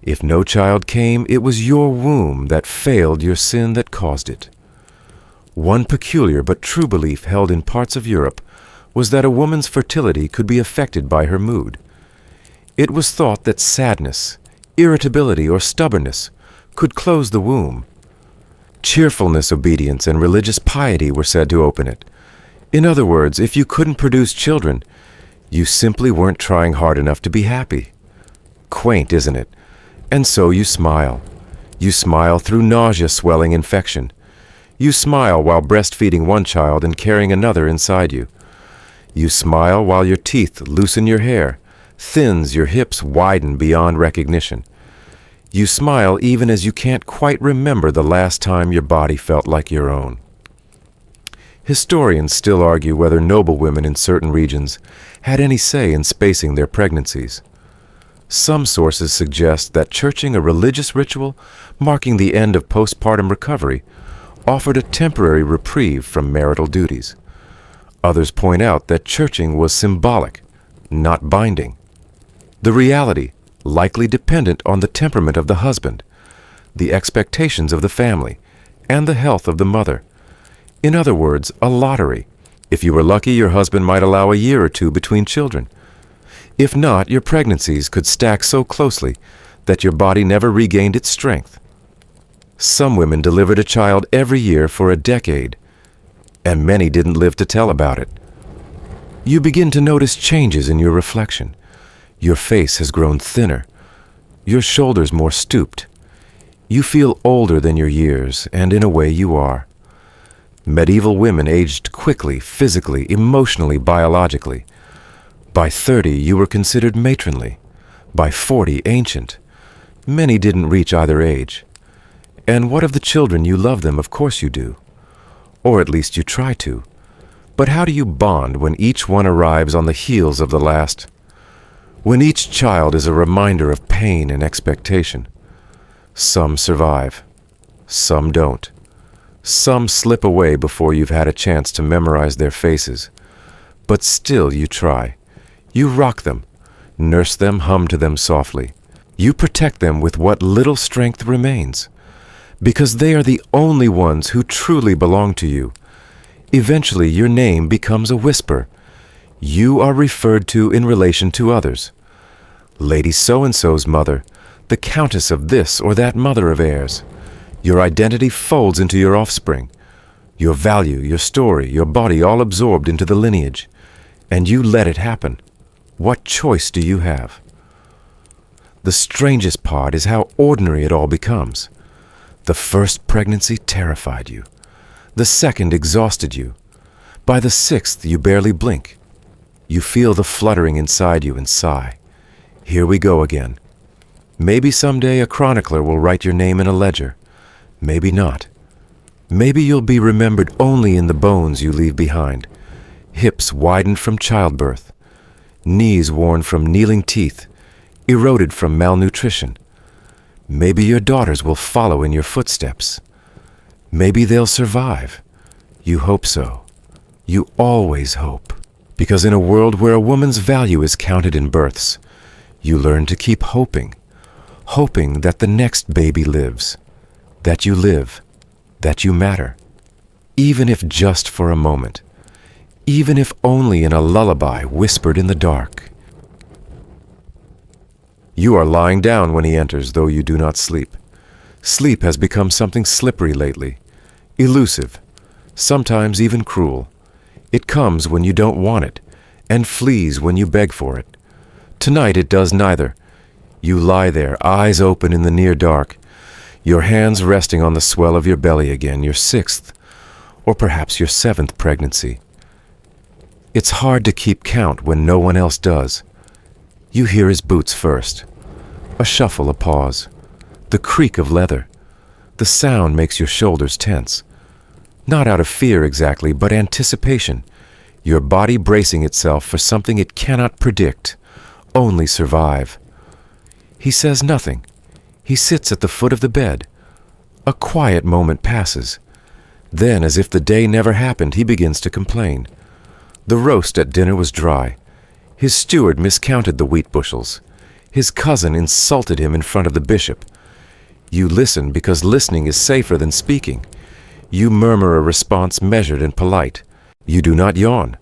If no child came, it was your womb that failed, your sin that caused it. One peculiar but true belief held in parts of Europe was that a woman's fertility could be affected by her mood. It was thought that sadness, irritability, or stubbornness could close the womb. Cheerfulness, obedience, and religious piety were said to open it. In other words, if you couldn't produce children, you simply weren't trying hard enough to be happy. Quaint, isn't it? And so you smile. You smile through nausea, swelling, infection. You smile while breastfeeding one child and carrying another inside you. You smile while your teeth loosen your hair, thins your hips widen beyond recognition. You smile even as you can't quite remember the last time your body felt like your own. Historians still argue whether noble women in certain regions had any say in spacing their pregnancies. Some sources suggest that churching, a religious ritual marking the end of postpartum recovery, offered a temporary reprieve from marital duties. Others point out that churching was symbolic, not binding. The reality, likely dependent on the temperament of the husband, the expectations of the family, and the health of the mother. In other words, a lottery. If you were lucky, your husband might allow a year or two between children. If not, your pregnancies could stack so closely that your body never regained its strength. Some women delivered a child every year for a decade, and many didn't live to tell about it. You begin to notice changes in your reflection. Your face has grown thinner, your shoulders more stooped. You feel older than your years, and in a way you are. Medieval women aged quickly, physically, emotionally, biologically. By 30, you were considered matronly. By 40, ancient. Many didn't reach either age. And what of the children? You love them, of course you do. Or at least you try to. But how do you bond when each one arrives on the heels of the last? When each child is a reminder of pain and expectation? Some survive. Some don't. Some slip away before you've had a chance to memorize their faces. But still you try. You rock them, nurse them, hum to them softly. You protect them with what little strength remains, because they are the only ones who truly belong to you. Eventually your name becomes a whisper. You are referred to in relation to others. Lady so-and-so's mother, the countess of this or that mother of heirs. Your identity folds into your offspring. Your value, your story, your body all absorbed into the lineage. And you let it happen. What choice do you have? The strangest part is how ordinary it all becomes. The first pregnancy terrified you. The second exhausted you. By the sixth, you barely blink. You feel the fluttering inside you and sigh. Here we go again. Maybe someday a chronicler will write your name in a ledger. Maybe not. Maybe you'll be remembered only in the bones you leave behind. Hips widened from childbirth. Knees worn from kneeling teeth, eroded from malnutrition. Maybe your daughters will follow in your footsteps. Maybe they'll survive. You hope so. You always hope. Because in a world where a woman's value is counted in births, you learn to keep hoping. Hoping that the next baby lives. That you live. That you matter. Even if just for a moment. Even if only in a lullaby whispered in the dark. You are lying down when he enters, though you do not sleep. Sleep has become something slippery lately, elusive, sometimes even cruel. It comes when you don't want it, and flees when you beg for it. Tonight it does neither. You lie there, eyes open in the near dark, your hands resting on the swell of your belly again, your sixth, or perhaps your seventh pregnancy. It's hard to keep count when no one else does. You hear his boots first. A shuffle, a pause. The creak of leather. The sound makes your shoulders tense. Not out of fear exactly, but anticipation. Your body bracing itself for something it cannot predict, only survive. He says nothing. He sits at the foot of the bed. A quiet moment passes. Then, as if the day never happened, he begins to complain. The roast at dinner was dry. His steward miscounted the wheat bushels. His cousin insulted him in front of the bishop. You listen because listening is safer than speaking. You murmur a response measured and polite. You do not yawn.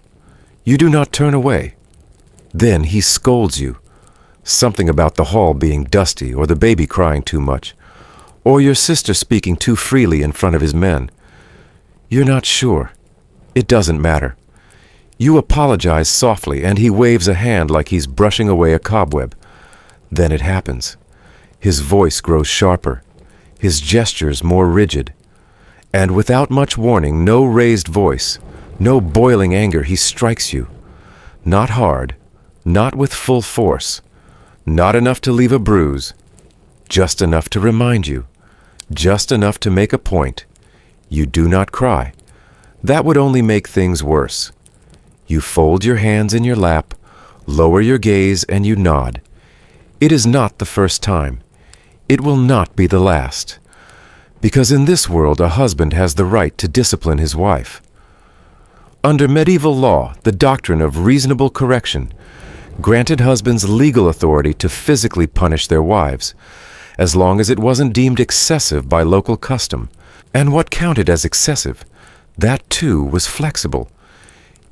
You do not turn away. Then he scolds you. Something about the hall being dusty, or the baby crying too much, or your sister speaking too freely in front of his men. You're not sure. It doesn't matter. You apologize softly, and he waves a hand like he's brushing away a cobweb. Then it happens. His voice grows sharper, his gestures more rigid. And without much warning, no raised voice, no boiling anger, he strikes you. Not hard, not with full force, not enough to leave a bruise, just enough to remind you, just enough to make a point. You do not cry. That would only make things worse. You fold your hands in your lap, lower your gaze, and you nod. It is not the first time. It will not be the last. Because in this world a husband has the right to discipline his wife. Under medieval law, the doctrine of reasonable correction granted husbands legal authority to physically punish their wives, as long as it wasn't deemed excessive by local custom. And what counted as excessive, that too was flexible.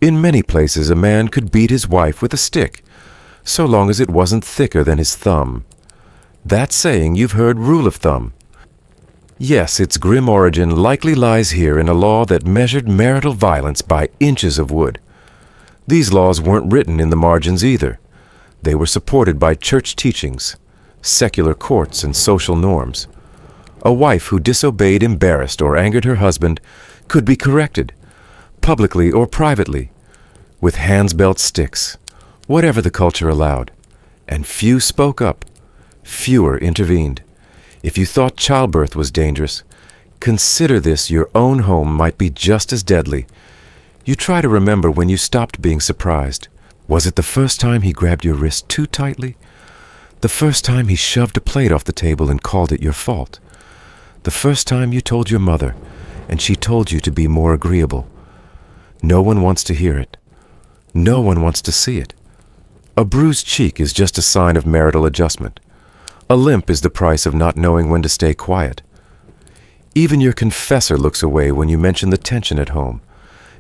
In many places a man could beat his wife with a stick, so long as it wasn't thicker than his thumb. That saying you've heard, rule of thumb. Yes, its grim origin likely lies here in a law that measured marital violence by inches of wood. These laws weren't written in the margins either. They were supported by church teachings, secular courts, and social norms. A wife who disobeyed, embarrassed, or angered her husband could be corrected, publicly or privately, with hands-belt sticks, whatever the culture allowed. And few spoke up, fewer intervened. If you thought childbirth was dangerous, consider this: your own home might be just as deadly. You try to remember when you stopped being surprised. Was it the first time he grabbed your wrist too tightly? The first time he shoved a plate off the table and called it your fault? The first time you told your mother and she told you to be more agreeable? No one wants to hear it. No one wants to see it. A bruised cheek is just a sign of marital adjustment. A limp is the price of not knowing when to stay quiet. Even your confessor looks away when you mention the tension at home.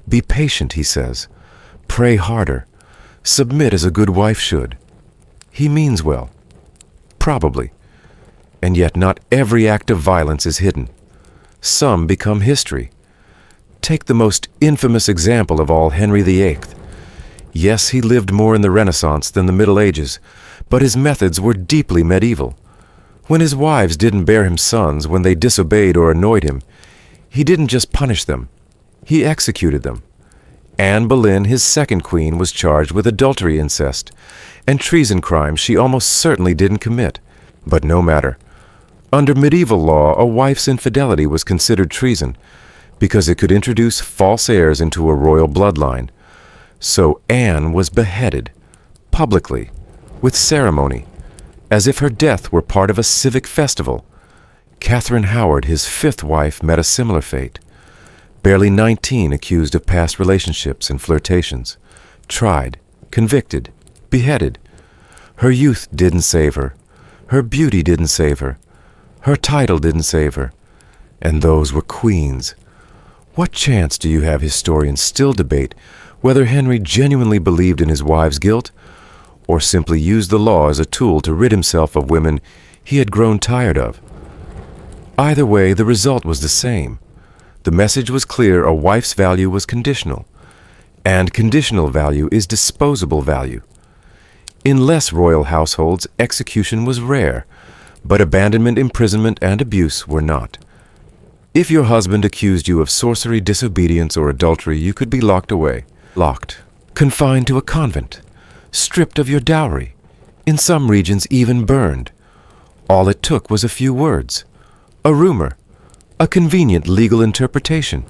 Be patient, he says. Pray harder. Submit as a good wife should. He means well. Probably. And yet not every act of violence is hidden. Some become history. Take the most infamous example of all, Henry VIII. Yes, he lived more in the Renaissance than the Middle Ages, but his methods were deeply medieval. When his wives didn't bear him sons, when they disobeyed or annoyed him, he didn't just punish them, he executed them. Anne Boleyn, his second queen, was charged with adultery, incest, and treason crimes she almost certainly didn't commit. But no matter. Under medieval law, a wife's infidelity was considered treason because it could introduce false heirs into a royal bloodline. So Anne was beheaded, publicly, with ceremony, as if her death were part of a civic festival. Catherine Howard, his fifth wife, met a similar fate. Barely 19, accused of past relationships and flirtations. Tried, convicted, beheaded. Her youth didn't save her. Her beauty didn't save her. Her title didn't save her. And those were queens. What chance do you have historians still debate whether Henry genuinely believed in his wife's guilt, or simply used the law as a tool to rid himself of women he had grown tired of? Either way, the result was the same. The message was clear: a wife's value was conditional, and conditional value is disposable value. In less royal households, execution was rare, but abandonment, imprisonment, and abuse were not. If your husband accused you of sorcery, disobedience, or adultery, you could be locked away, confined to a convent, stripped of your dowry, in some regions even burned. All it took was a few words, a rumor, a convenient legal interpretation.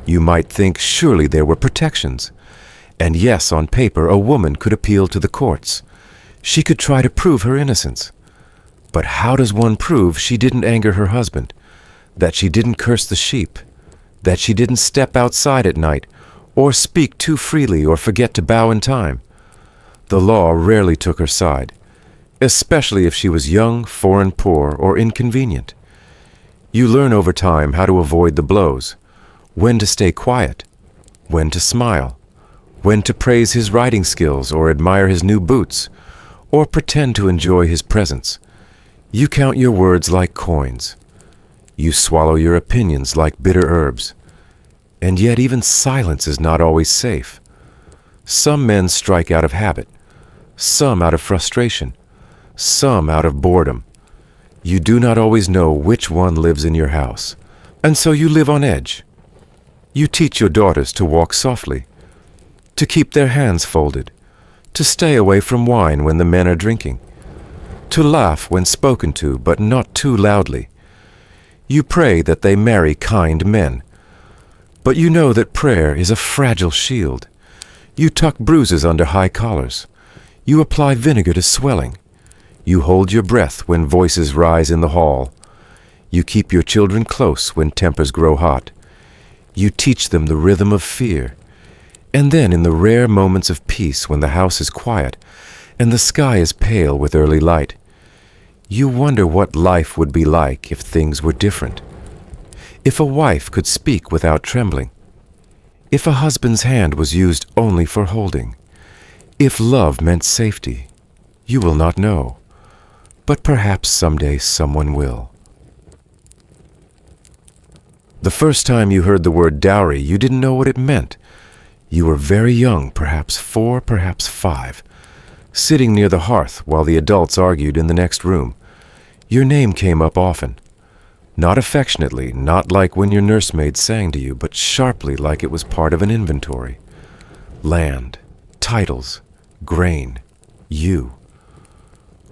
You might think surely there were protections. And yes, on paper, a woman could appeal to the courts. She could try to prove her innocence. But how does one prove she didn't anger her husband, that she didn't curse the sheep, that she didn't step outside at night, or speak too freely, or forget to bow in time? The law rarely took her side, especially if she was young, foreign, poor, or inconvenient. You learn over time how to avoid the blows, when to stay quiet, when to smile, when to praise his writing skills or admire his new boots, or pretend to enjoy his presence. You count your words like coins. You swallow your opinions like bitter herbs. And yet even silence is not always safe. Some men strike out of habit, some out of frustration, some out of boredom. You do not always know which one lives in your house, and so you live on edge. You teach your daughters to walk softly, to keep their hands folded, to stay away from wine when the men are drinking, to laugh when spoken to, but not too loudly. You pray that they marry kind men, but you know that prayer is a fragile shield. You tuck bruises under high collars. You apply vinegar to swelling. You hold your breath when voices rise in the hall. You keep your children close when tempers grow hot. You teach them the rhythm of fear. And then in the rare moments of peace, when the house is quiet and the sky is pale with early light, you wonder what life would be like if things were different. If a wife could speak without trembling. If a husband's hand was used only for holding. If love meant safety. You will not know. But perhaps someday someone will. The first time you heard the word dowry, you didn't know what it meant. You were very young, perhaps 4, perhaps 5, sitting near the hearth while the adults argued in the next room. Your name came up often. Not affectionately, not like when your nursemaid sang to you, but sharply like it was part of an inventory. Land, titles, grain, you.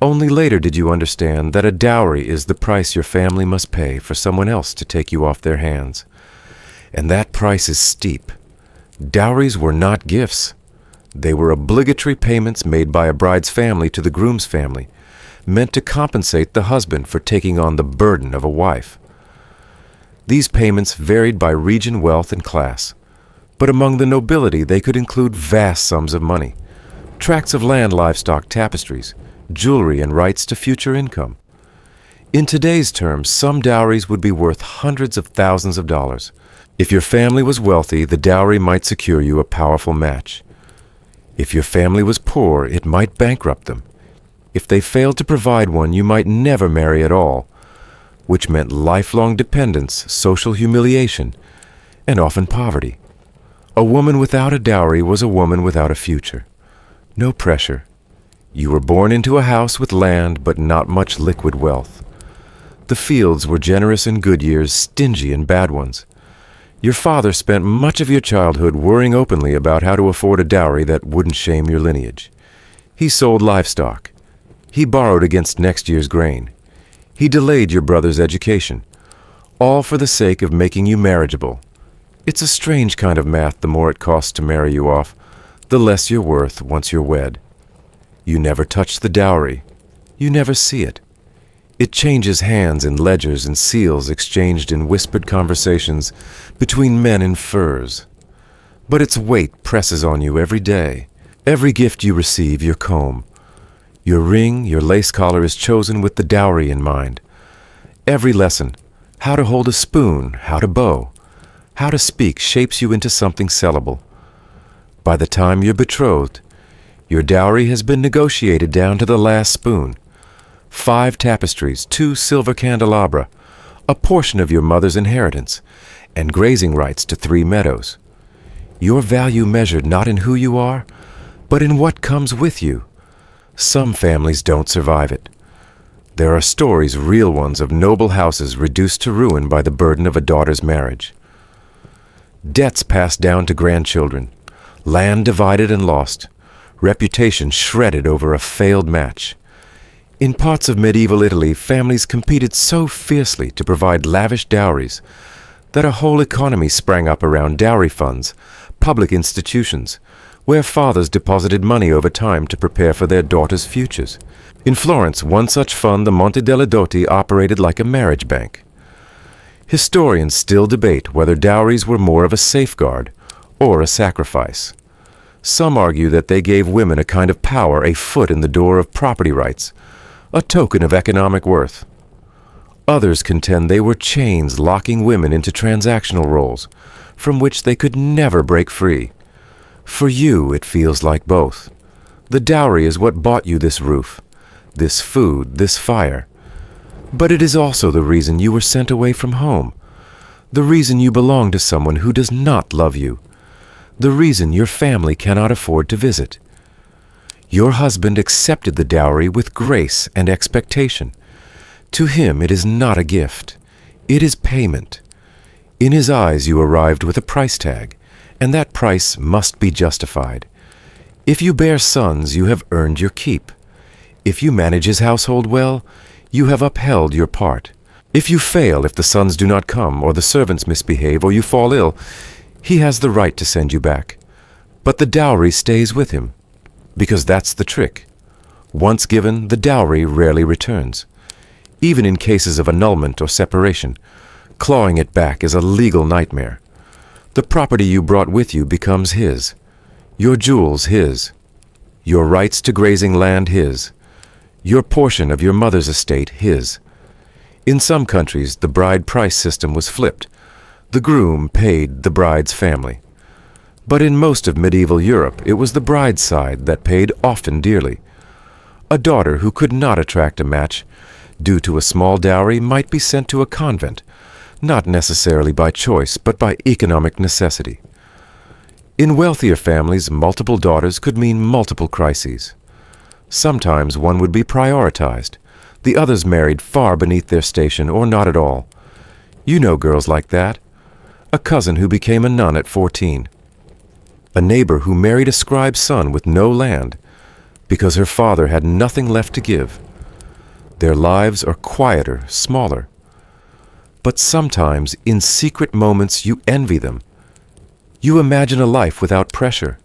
Only later did you understand that a dowry is the price your family must pay for someone else to take you off their hands. And that price is steep. Dowries were not gifts. They were obligatory payments made by a bride's family to the groom's family, meant to compensate the husband for taking on the burden of a wife. These payments varied by region, wealth, and class, but among the nobility they could include vast sums of money, tracts of land, livestock, tapestries, jewelry, and rights to future income. In today's terms, some dowries would be worth hundreds of thousands of dollars. If your family was wealthy, the dowry might secure you a powerful match. If your family was poor, it might bankrupt them. If they failed to provide one, you might never marry at all, which meant lifelong dependence, social humiliation, and often poverty. A woman without a dowry was a woman without a future. No pressure. You were born into a house with land, but not much liquid wealth. The fields were generous in good years, stingy in bad ones. Your father spent much of your childhood worrying openly about how to afford a dowry that wouldn't shame your lineage. He sold livestock. He borrowed against next year's grain. He delayed your brother's education, all for the sake of making you marriageable. It's a strange kind of math. The more it costs to marry you off, the less you're worth once you're wed. You never touch the dowry. You never see it. It changes hands in ledgers and seals exchanged in whispered conversations between men in furs. But its weight presses on you every day. Every gift you receive, your comb, your ring, your lace collar is chosen with the dowry in mind. Every lesson, how to hold a spoon, how to bow, how to speak, shapes you into something sellable. By the time you're betrothed, your dowry has been negotiated down to the last spoon. 5 tapestries, 2 silver candelabra, a portion of your mother's inheritance, and grazing rights to 3 meadows. Your value measured not in who you are, but in what comes with you. Some families don't survive it. There are stories, real ones, of noble houses reduced to ruin by the burden of a daughter's marriage. Debts passed down to grandchildren, land divided and lost, reputation shredded over a failed match. In parts of medieval Italy, families competed so fiercely to provide lavish dowries that a whole economy sprang up around dowry funds, public institutions, where fathers deposited money over time to prepare for their daughters' futures. In Florence, one such fund, the Monte delle Doti, operated like a marriage bank. Historians still debate whether dowries were more of a safeguard or a sacrifice. Some argue that they gave women a kind of power, a foot in the door of property rights, a token of economic worth. Others contend they were chains locking women into transactional roles, from which they could never break free. For you, it feels like both. The dowry is what bought you this roof, this food, this fire. But it is also the reason you were sent away from home, the reason you belong to someone who does not love you, the reason your family cannot afford to visit. Your husband accepted the dowry with grace and expectation. To him it is not a gift. It is payment. In his eyes you arrived with a price tag, and that price must be justified. If you bear sons, you have earned your keep. If you manage his household well, you have upheld your part. If you fail, if the sons do not come, or the servants misbehave, or you fall ill, he has the right to send you back. But the dowry stays with him. Because that's the trick. Once given, the dowry rarely returns. Even in cases of annulment or separation, clawing it back is a legal nightmare. The property you brought with you becomes his. Your jewels his. Your rights to grazing land his. Your portion of your mother's estate his. In some countries, the bride price system was flipped. The groom paid the bride's family. But in most of medieval Europe, it was the bride's side that paid, often dearly. A daughter who could not attract a match due to a small dowry might be sent to a convent, not necessarily by choice, but by economic necessity. In wealthier families, multiple daughters could mean multiple crises. Sometimes one would be prioritized, the others married far beneath their station or not at all. You know girls like that. A cousin who became a nun at 14. A neighbor who married a scribe's son with no land because her father had nothing left to give. Their lives are quieter, smaller. But sometimes, in secret moments, you envy them. You imagine a life without pressure.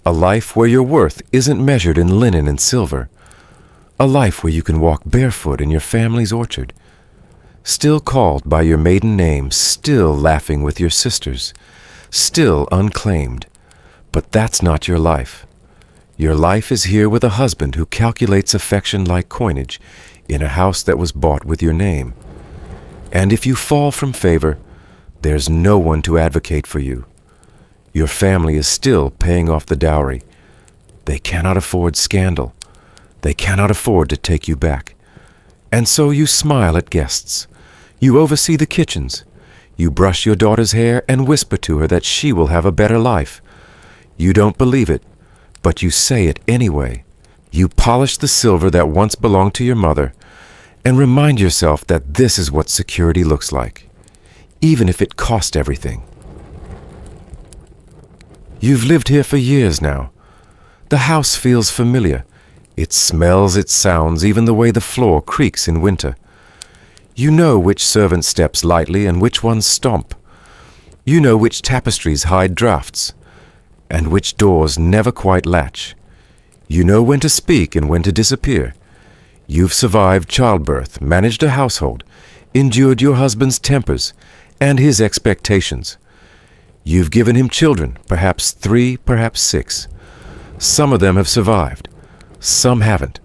A life where your worth isn't measured in linen and silver. A life where you can walk barefoot in your family's orchard. Still called by your maiden name, still laughing with your sisters, still unclaimed. But that's not your life. Your life is here with a husband who calculates affection like coinage in a house that was bought with your name. And if you fall from favor, there's no one to advocate for you. Your family is still paying off the dowry. They cannot afford scandal. They cannot afford to take you back. And so you smile at guests. You oversee the kitchens. You brush your daughter's hair and whisper to her that she will have a better life. You don't believe it, but you say it anyway. You polish the silver that once belonged to your mother and remind yourself that this is what security looks like, even if it cost everything. You've lived here for years now. The house feels familiar. It smells, it sounds, even the way the floor creaks in winter. You know which servant steps lightly and which ones stomp. You know which tapestries hide drafts and which doors never quite latch. You know when to speak and when to disappear. You've survived childbirth, managed a household, endured your husband's tempers and his expectations. You've given him children, perhaps 3, perhaps 6. Some of them have survived, some haven't.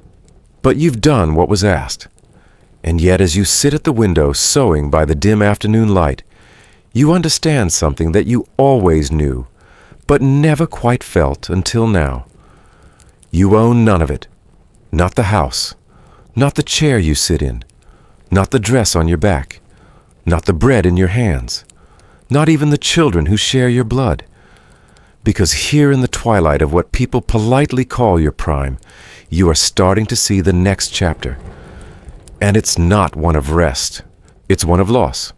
But you've done what was asked. And yet as you sit at the window sewing by the dim afternoon light, you understand something that you always knew, but never quite felt until now. You own none of it. Not the house, not the chair you sit in, not the dress on your back, not the bread in your hands, not even the children who share your blood. Because here in the twilight of what people politely call your prime, you are starting to see the next chapter. And it's not one of rest, it's one of loss.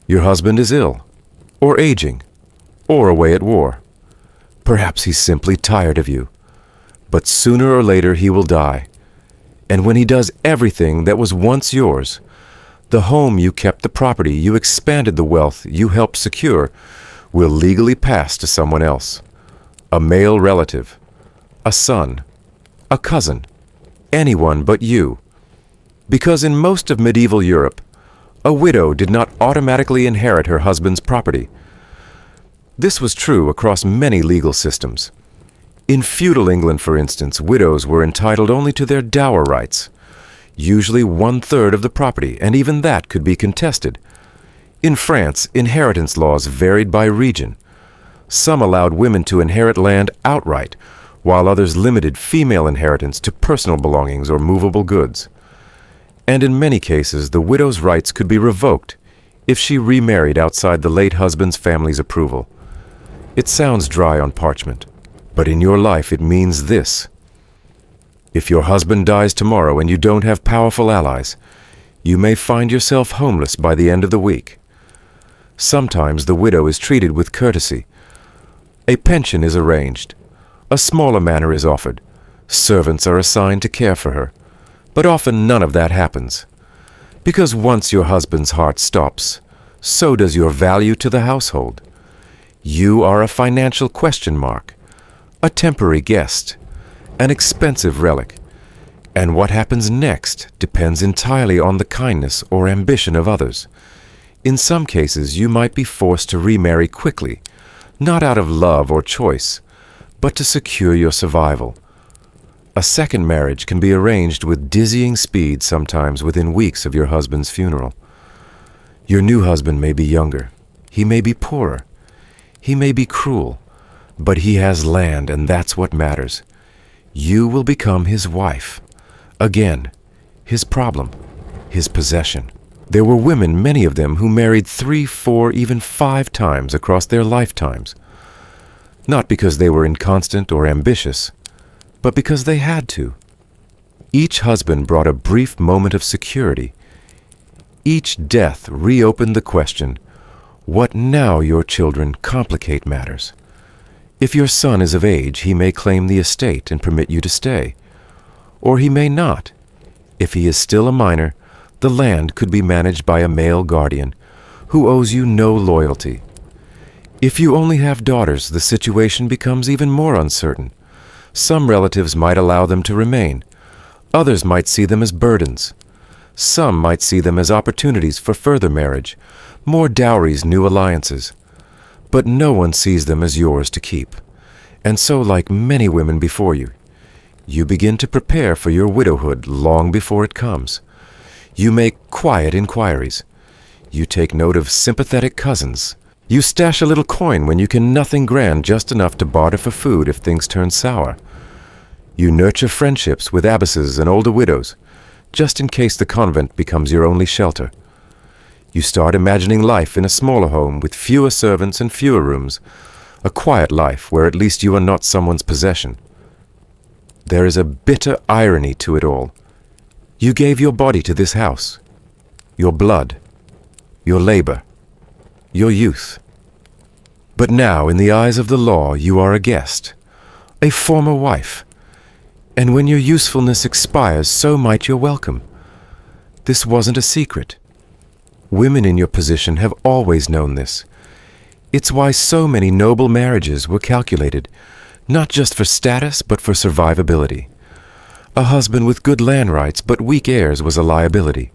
Your husband is ill, or aging, or away at war. Perhaps he's simply tired of you. But sooner or later he will die. And when he does everything that was once yours, the home you kept, the property you expanded, the wealth you helped secure, will legally pass to someone else. A male relative, a son, a cousin, anyone but you. Because in most of medieval Europe, a widow did not automatically inherit her husband's property. This was true across many legal systems. In feudal England, for instance, widows were entitled only to their dower rights, usually 1/3 of the property, and even that could be contested. In France, inheritance laws varied by region. Some allowed women to inherit land outright, while others limited female inheritance to personal belongings or movable goods. And in many cases, the widow's rights could be revoked if she remarried outside the late husband's family's approval. It sounds dry on parchment, but in your life it means this. If your husband dies tomorrow and you don't have powerful allies, you may find yourself homeless by the end of the week. Sometimes the widow is treated with courtesy. A pension is arranged. A smaller manor is offered. Servants are assigned to care for her. But often none of that happens. Because once your husband's heart stops, so does your value to the household. You are a financial question mark, a temporary guest, an expensive relic. And what happens next depends entirely on the kindness or ambition of others. In some cases, you might be forced to remarry quickly, not out of love or choice, but to secure your survival. A second marriage can be arranged with dizzying speed, sometimes within weeks of your husband's funeral. Your new husband may be younger. He may be poorer. He may be cruel. But he has land, and that's what matters. You will become his wife. Again, his problem, his possession. There were women, many of them, who married 3, 4, even 5 times across their lifetimes. Not because they were inconstant or ambitious, but because they had to. Each husband brought a brief moment of security. Each death reopened the question, what now your children complicate matters. If your son is of age, he may claim the estate and permit you to stay. Or he may not. If he is still a minor, the land could be managed by a male guardian who owes you no loyalty. If you only have daughters, the situation becomes even more uncertain. Some relatives might allow them to remain. Others might see them as burdens. Some might see them as opportunities for further marriage, more dowries, new alliances. But no one sees them as yours to keep. And so, like many women before you, you begin to prepare for your widowhood long before it comes. You make quiet inquiries. You take note of sympathetic cousins. You stash a little coin when you can nothing grand, just enough to barter for food if things turn sour. You nurture friendships with abbesses and older widows, just in case the convent becomes your only shelter. You start imagining life in a smaller home with fewer servants and fewer rooms, a quiet life where at least you are not someone's possession. There is a bitter irony to it all. You gave your body to this house, your blood, your labor, your youth. But now, in the eyes of the law, you are a guest, a former wife. And when your usefulness expires, so might your welcome. This wasn't a secret. Women in your position have always known this. It's why so many noble marriages were calculated, not just for status, but for survivability. A husband with good land rights but weak heirs was a liability.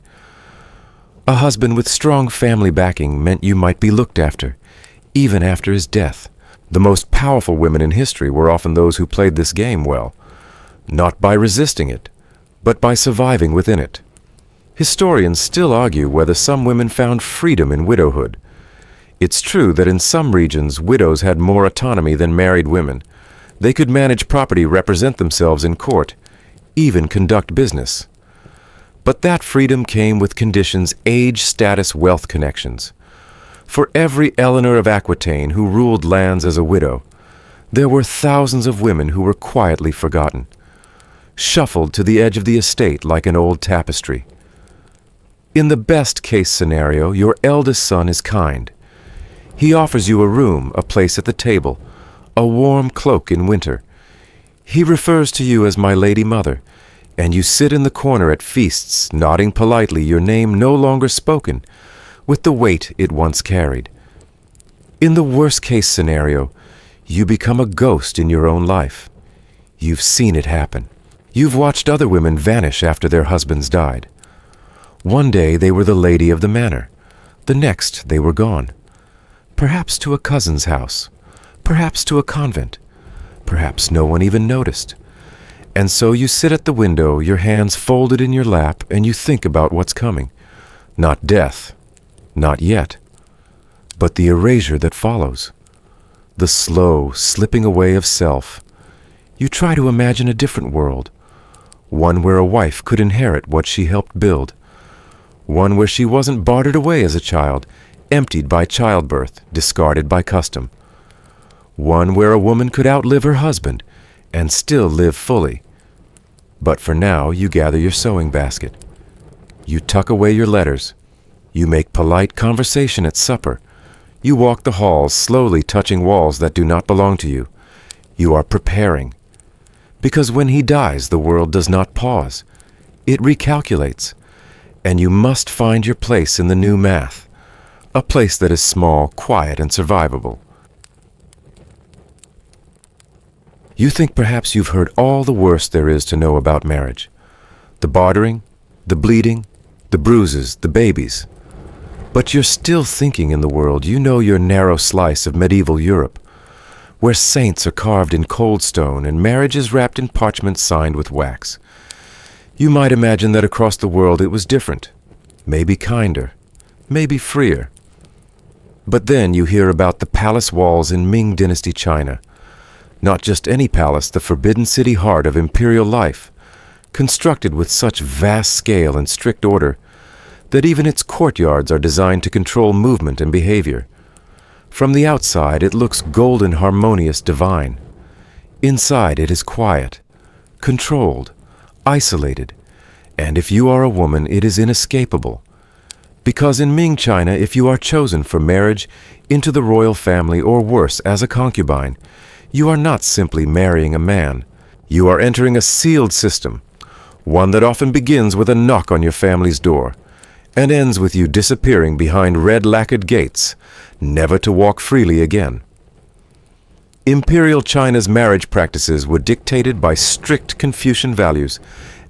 A husband with strong family backing meant you might be looked after, even after his death. The most powerful women in history were often those who played this game well, not by resisting it, but by surviving within it. Historians still argue whether some women found freedom in widowhood. It's true that in some regions widows had more autonomy than married women. They could manage property, represent themselves in court, even conduct business. But that freedom came with conditions: age, status, wealth connections. For every Eleanor of Aquitaine who ruled lands as a widow, there were thousands of women who were quietly forgotten, shuffled to the edge of the estate like an old tapestry. In the best case scenario, your eldest son is kind. He offers you a room, a place at the table, a warm cloak in winter. He refers to you as my lady mother, and you sit in the corner at feasts, nodding politely, your name no longer spoken, with the weight it once carried. In the worst case scenario, you become a ghost in your own life. You've seen it happen. You've watched other women vanish after their husbands died. One day they were the lady of the manor. The next they were gone. Perhaps to a cousin's house. Perhaps to a convent. Perhaps no one even noticed. And so you sit at the window, your hands folded in your lap, and you think about what's coming. Not death. Not yet. But the erasure that follows. The slow slipping away of self. You try to imagine a different world. One where a wife could inherit what she helped build. One where she wasn't bartered away as a child, emptied by childbirth, discarded by custom. One where a woman could outlive her husband and still live fully. But for now, you gather your sewing basket. You tuck away your letters. You make polite conversation at supper. You walk the halls, slowly touching walls that do not belong to you. You are preparing. Because when he dies, the world does not pause. It recalculates. And you must find your place in the new math, a place that is small, quiet, and survivable. You think perhaps you've heard all the worst there is to know about marriage. The bartering, the bleeding, the bruises, the babies. But you're still thinking in the world you know your narrow slice of medieval Europe, where saints are carved in cold stone and marriage is wrapped in parchment signed with wax. You might imagine that across the world it was different, maybe kinder, maybe freer. But then you hear about the palace walls in Ming Dynasty China. Not just any palace, the forbidden city heart of imperial life, constructed with such vast scale and strict order that even its courtyards are designed to control movement and behavior. From the outside, it looks golden, harmonious, divine. Inside, it is quiet, controlled, isolated, and if you are a woman, it is inescapable. Because in Ming China, if you are chosen for marriage into the royal family or worse, as a concubine, you are not simply marrying a man. You are entering a sealed system, one that often begins with a knock on your family's door and ends with you disappearing behind red lacquered gates, never to walk freely again. Imperial China's marriage practices were dictated by strict Confucian values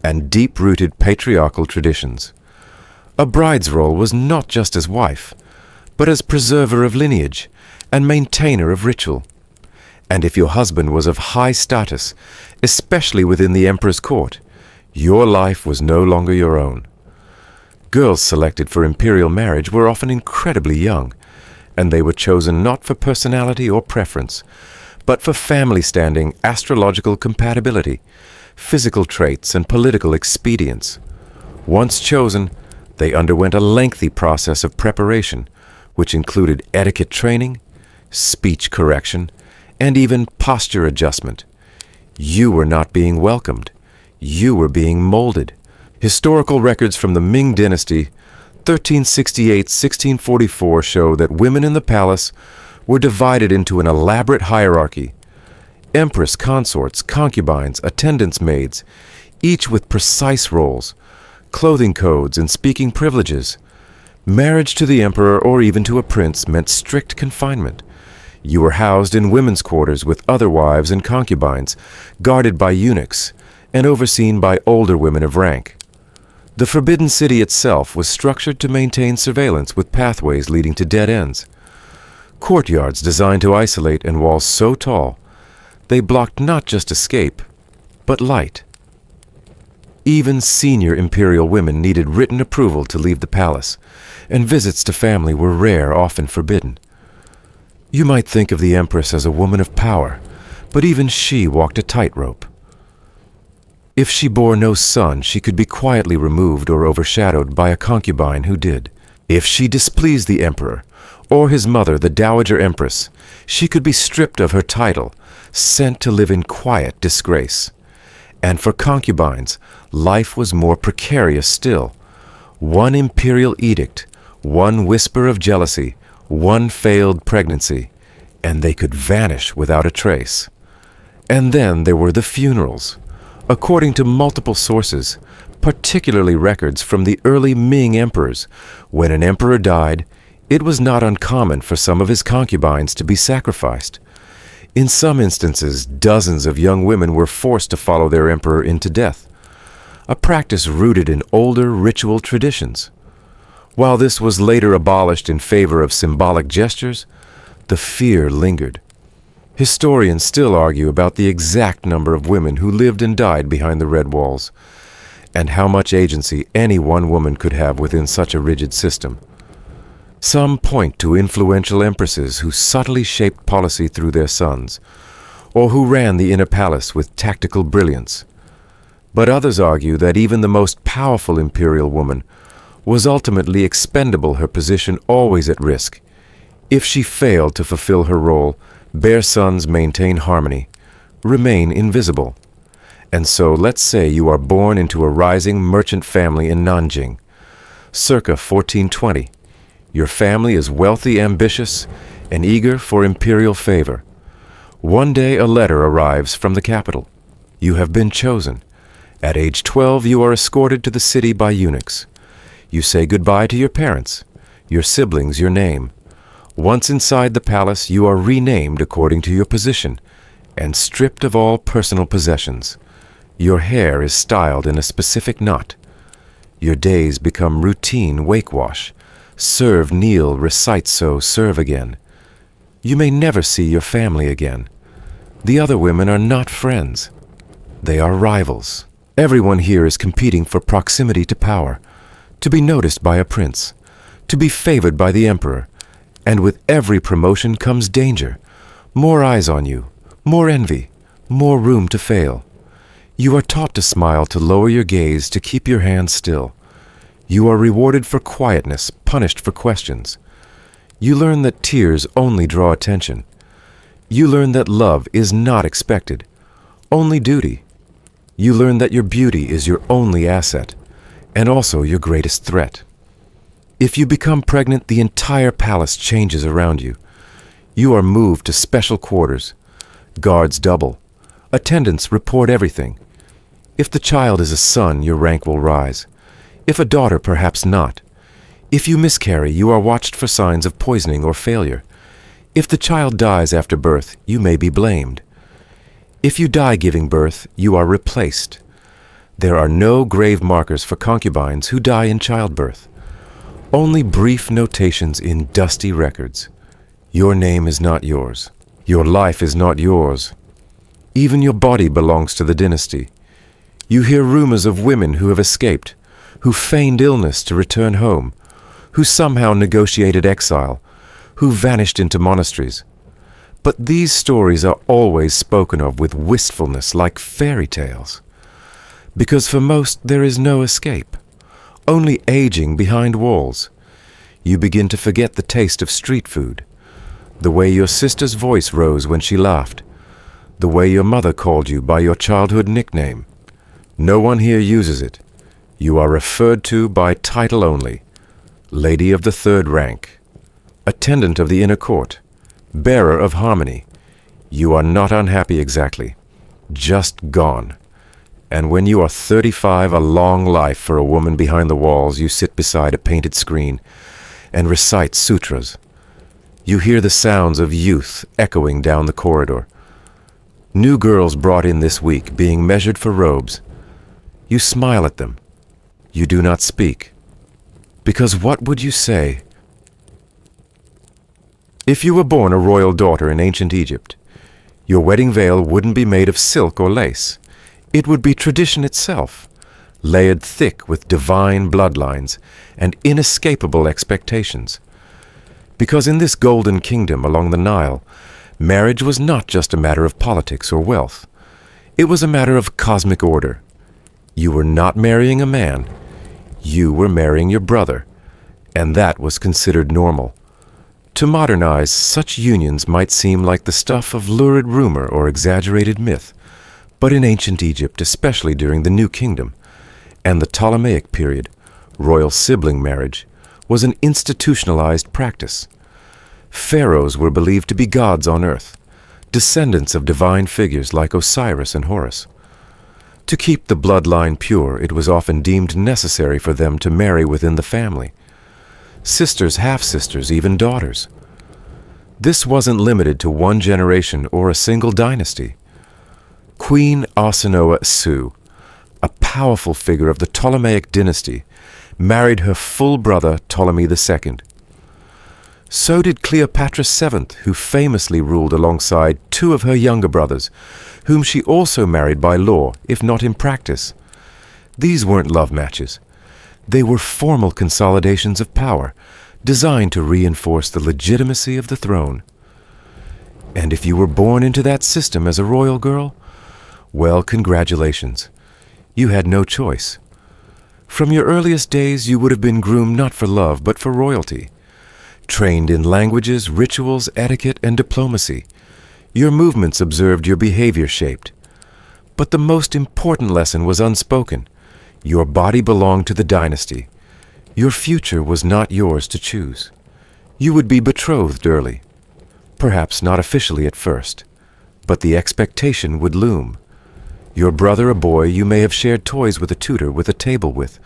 and deep-rooted patriarchal traditions. A bride's role was not just as wife, but as preserver of lineage and maintainer of ritual. And if your husband was of high status, especially within the emperor's court, your life was no longer your own. Girls selected for imperial marriage were often incredibly young, and they were chosen not for personality or preference, but for family standing, astrological compatibility, physical traits, and political expedience. Once chosen, they underwent a lengthy process of preparation, which included etiquette training, speech correction, and even posture adjustment. You were not being welcomed. You were being molded. Historical records from the Ming Dynasty, 1368-1644, show that women in the palace were divided into an elaborate hierarchy. Empress consorts, concubines, attendants maids, each with precise roles, clothing codes, and speaking privileges. Marriage to the emperor or even to a prince meant strict confinement. You were housed in women's quarters with other wives and concubines, guarded by eunuchs, and overseen by older women of rank. The Forbidden City itself was structured to maintain surveillance with pathways leading to dead ends. Courtyards designed to isolate and walls so tall, they blocked not just escape, but light. Even senior imperial women needed written approval to leave the palace, and visits to family were rare, often forbidden. You might think of the empress as a woman of power, but even she walked a tightrope. If she bore no son, she could be quietly removed or overshadowed by a concubine who did. If she displeased the emperor, or his mother, the Dowager Empress, she could be stripped of her title, sent to live in quiet disgrace. And for concubines, life was more precarious still. One imperial edict, one whisper of jealousy, one failed pregnancy, and they could vanish without a trace. And then there were the funerals. According to multiple sources, particularly records from the early Ming emperors, when an emperor died, it was not uncommon for some of his concubines to be sacrificed. In some instances, dozens of young women were forced to follow their emperor into death, a practice rooted in older ritual traditions. While this was later abolished in favor of symbolic gestures, the fear lingered. Historians still argue about the exact number of women who lived and died behind the red walls, and how much agency any one woman could have within such a rigid system. Some point to influential empresses who subtly shaped policy through their sons, or who ran the inner palace with tactical brilliance. But others argue that even the most powerful imperial woman was ultimately expendable, her position always at risk. If she failed to fulfill her role, bear sons, maintain harmony, remain invisible. And so let's say you are born into a rising merchant family in Nanjing, circa 1420. Your family is wealthy, ambitious, and eager for imperial favor. One day a letter arrives from the capital. You have been chosen. At age 12, you are escorted to the city by eunuchs. You say goodbye to your parents, your siblings, your name. Once inside the palace, you are renamed according to your position and stripped of all personal possessions. Your hair is styled in a specific knot. Your days become routine wake wash. Serve, kneel, recite so, serve again. You may never see your family again. The other women are not friends. They are rivals. Everyone here is competing for proximity to power, to be noticed by a prince, to be favored by the emperor. And with every promotion comes danger, more eyes on you, more envy, more room to fail. You are taught to smile, to lower your gaze, to keep your hands still. You are rewarded for quietness, punished for questions. You learn that tears only draw attention. You learn that love is not expected, only duty. You learn that your beauty is your only asset, and also your greatest threat. If you become pregnant, the entire palace changes around you. You are moved to special quarters. Guards double. Attendants report everything. If the child is a son, your rank will rise. If a daughter, perhaps not. If you miscarry, you are watched for signs of poisoning or failure. If the child dies after birth, you may be blamed. If you die giving birth, you are replaced. There are no grave markers for concubines who die in childbirth. Only brief notations in dusty records. Your name is not yours. Your life is not yours. Even your body belongs to the dynasty. You hear rumors of women who have escaped, who feigned illness to return home, who somehow negotiated exile, who vanished into monasteries. But these stories are always spoken of with wistfulness like fairy tales. Because for most there is no escape, only aging behind walls. You begin to forget the taste of street food, the way your sister's voice rose when she laughed, the way your mother called you by your childhood nickname. No one here uses it. You are referred to by title only. Lady of the third rank, attendant of the inner court, bearer of harmony. You are not unhappy exactly, just gone. And when you are 35, a long life for a woman behind the walls, you sit beside a painted screen and recite sutras. You hear the sounds of youth echoing down the corridor. New girls brought in this week, being measured for robes. You smile at them. You do not speak. Because what would you say? If you were born a royal daughter in ancient Egypt, your wedding veil wouldn't be made of silk or lace. It would be tradition itself, layered thick with divine bloodlines and inescapable expectations. Because in this golden kingdom along the Nile, marriage was not just a matter of politics or wealth. It was a matter of cosmic order. You were not marrying a man. You were marrying your brother, and that was considered normal. To modernize, such unions might seem like the stuff of lurid rumor or exaggerated myth. But in ancient Egypt, especially during the New Kingdom and the Ptolemaic period, royal sibling marriage was an institutionalized practice. Pharaohs were believed to be gods on earth, descendants of divine figures like Osiris and Horus. To keep the bloodline pure, it was often deemed necessary for them to marry within the family. Sisters, half-sisters, even daughters. This wasn't limited to one generation or a single dynasty. Queen Arsinoe Su, a powerful figure of the Ptolemaic dynasty, married her full brother Ptolemy II. So did Cleopatra VII, who famously ruled alongside two of her younger brothers, whom she also married by law, if not in practice. These weren't love matches. They were formal consolidations of power, designed to reinforce the legitimacy of the throne. And if you were born into that system as a royal girl, well, congratulations. You had no choice. From your earliest days, you would have been groomed not for love, but for royalty. Trained in languages, rituals, etiquette, and diplomacy. Your movements observed, your behavior shaped. But the most important lesson was unspoken. Your body belonged to the dynasty. Your future was not yours to choose. You would be betrothed early. Perhaps not officially at first, but the expectation would loom. Your brother, a boy you may have shared toys with a tutor with a table with,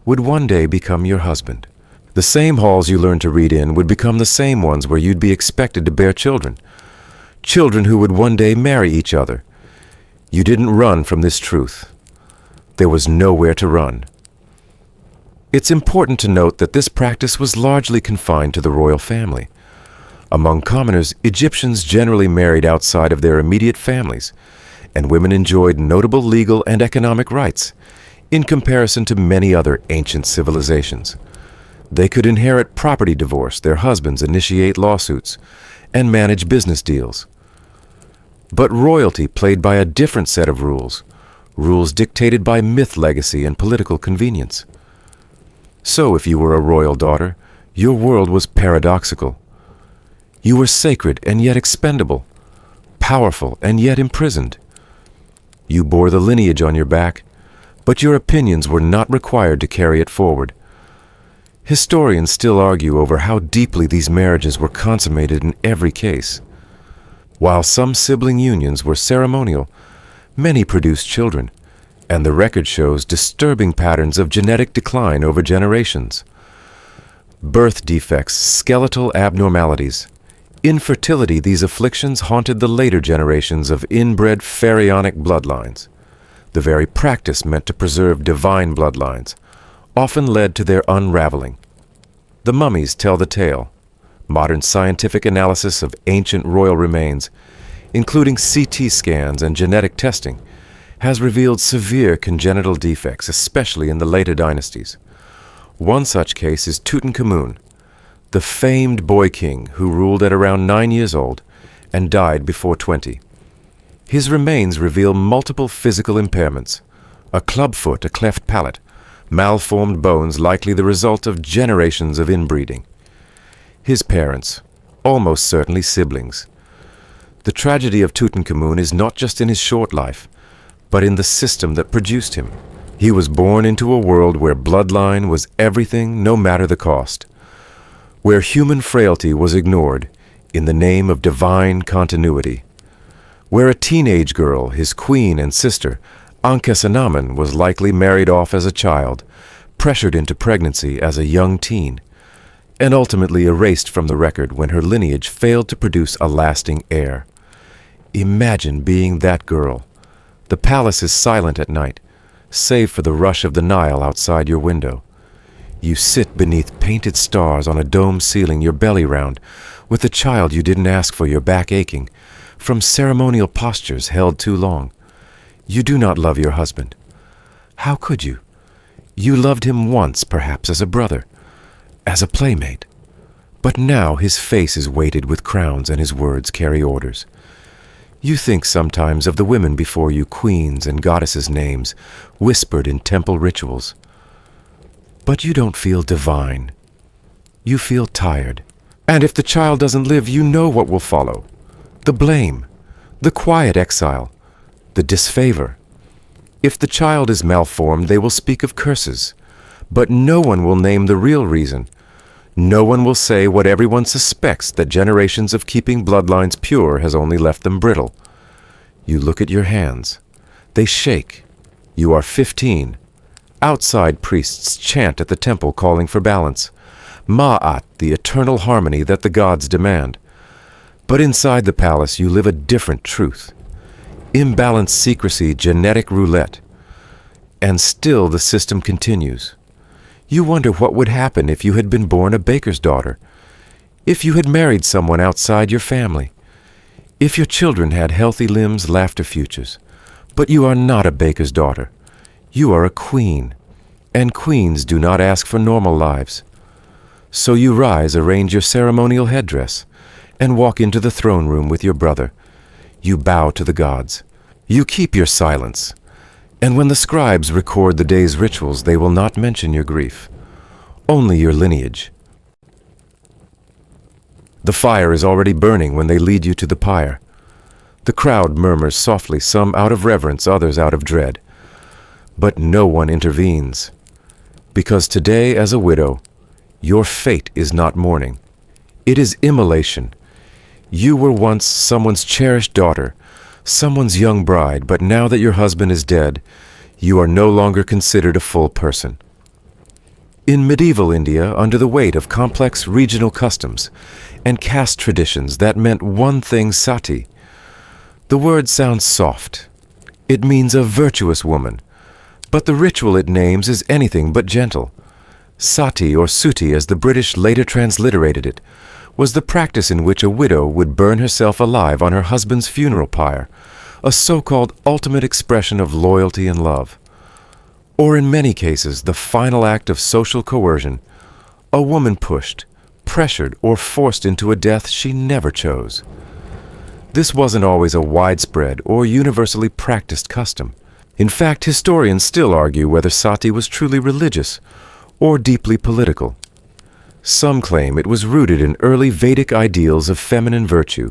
would one day become your husband. The same halls you learned to read in would become the same ones where you'd be expected to bear children. Children who would one day marry each other. You didn't run from this truth. There was nowhere to run. It's important to note that this practice was largely confined to the royal family. Among commoners, Egyptians generally married outside of their immediate families, and women enjoyed notable legal and economic rights, in comparison to many other ancient civilizations. They could inherit property divorce, their husbands initiate lawsuits, and manage business deals. But royalty played by a different set of rules, rules dictated by myth legacy and political convenience. So if you were a royal daughter, your world was paradoxical. You were sacred and yet expendable, powerful and yet imprisoned. You bore the lineage on your back, but your opinions were not required to carry it forward. Historians still argue over how deeply these marriages were consummated in every case. While some sibling unions were ceremonial, many produced children, and the record shows disturbing patterns of genetic decline over generations. Birth defects, skeletal abnormalities, infertility, these afflictions haunted the later generations of inbred pharaonic bloodlines. The very practice meant to preserve divine bloodlines often led to their unraveling. The mummies tell the tale. Modern scientific analysis of ancient royal remains, including CT scans and genetic testing, has revealed severe congenital defects, especially in the later dynasties. One such case is Tutankhamun, the famed boy king who ruled at around 9 years old and died before 20. His remains reveal multiple physical impairments: a clubfoot, a cleft palate, malformed bones likely the result of generations of inbreeding. His parents, almost certainly siblings. The tragedy of Tutankhamun is not just in his short life, but in the system that produced him. He was born into a world where bloodline was everything, no matter the cost, where human frailty was ignored in the name of divine continuity, where a teenage girl, his queen and sister, Ankhesenamun, was likely married off as a child, pressured into pregnancy as a young teen, and ultimately erased from the record when her lineage failed to produce a lasting heir. Imagine being that girl. The palace is silent at night, save for the rush of the Nile outside your window. You sit beneath painted stars on a dome ceiling, your belly round, with a child you didn't ask for, your back aching, from ceremonial postures held too long. You do not love your husband. How could you? You loved him once, perhaps as a brother, as a playmate. But now his face is weighted with crowns and his words carry orders. You think sometimes of the women before you, queens and goddesses' names, whispered in temple rituals. But you don't feel divine. You feel tired. And if the child doesn't live, you know what will follow. The blame, the quiet exile, the disfavor. If the child is malformed, they will speak of curses. But no one will name the real reason. No one will say what everyone suspects, that generations of keeping bloodlines pure has only left them brittle. You look at your hands. They shake. You are 15. Outside priests chant at the temple calling for balance. Ma'at, the eternal harmony that the gods demand. But inside the palace you live a different truth. Imbalanced secrecy, genetic roulette. And still the system continues. You wonder what would happen if you had been born a baker's daughter, if you had married someone outside your family, if your children had healthy limbs, laughter futures. But you are not a baker's daughter. You are a queen, and queens do not ask for normal lives. So you rise, arrange your ceremonial headdress, and walk into the throne room with your brother. You bow to the gods. You keep your silence. And when the scribes record the day's rituals, they will not mention your grief, only your lineage. The fire is already burning when they lead you to the pyre. The crowd murmurs softly, some out of reverence, others out of dread. But no one intervenes, because today, as a widow, your fate is not mourning. It is immolation. You were once someone's cherished daughter, someone's young bride, but now that your husband is dead, you are no longer considered a full person. In medieval India, under the weight of complex regional customs and caste traditions that meant one thing, sati. The word sounds soft. It means a virtuous woman, but the ritual it names is anything but gentle. Sati, or suti as the British later transliterated it, was the practice in which a widow would burn herself alive on her husband's funeral pyre, a so-called ultimate expression of loyalty and love. Or in many cases, the final act of social coercion, a woman pushed, pressured, or forced into a death she never chose. This wasn't always a widespread or universally practiced custom. In fact, historians still argue whether sati was truly religious or deeply political. Some claim it was rooted in early Vedic ideals of feminine virtue.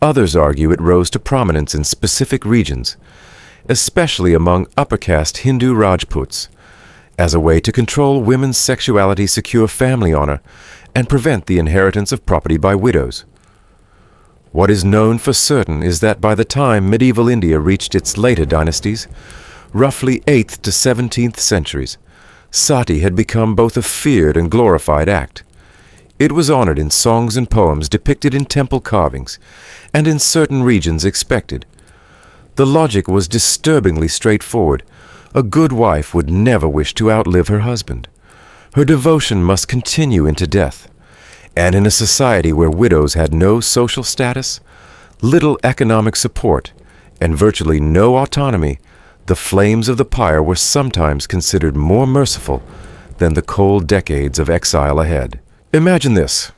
Others argue it rose to prominence in specific regions, especially among upper caste Hindu Rajputs, as a way to control women's sexuality, secure family honor, and prevent the inheritance of property by widows. What is known for certain is that by the time medieval India reached its later dynasties, roughly 8th to 17th centuries, sati had become both a feared and glorified act. It was honored in songs and poems depicted in temple carvings, and in certain regions expected. The logic was disturbingly straightforward. A good wife would never wish to outlive her husband. Her devotion must continue into death. And in a society where widows had no social status, little economic support, and virtually no autonomy, the flames of the pyre were sometimes considered more merciful than the cold decades of exile ahead. Imagine this.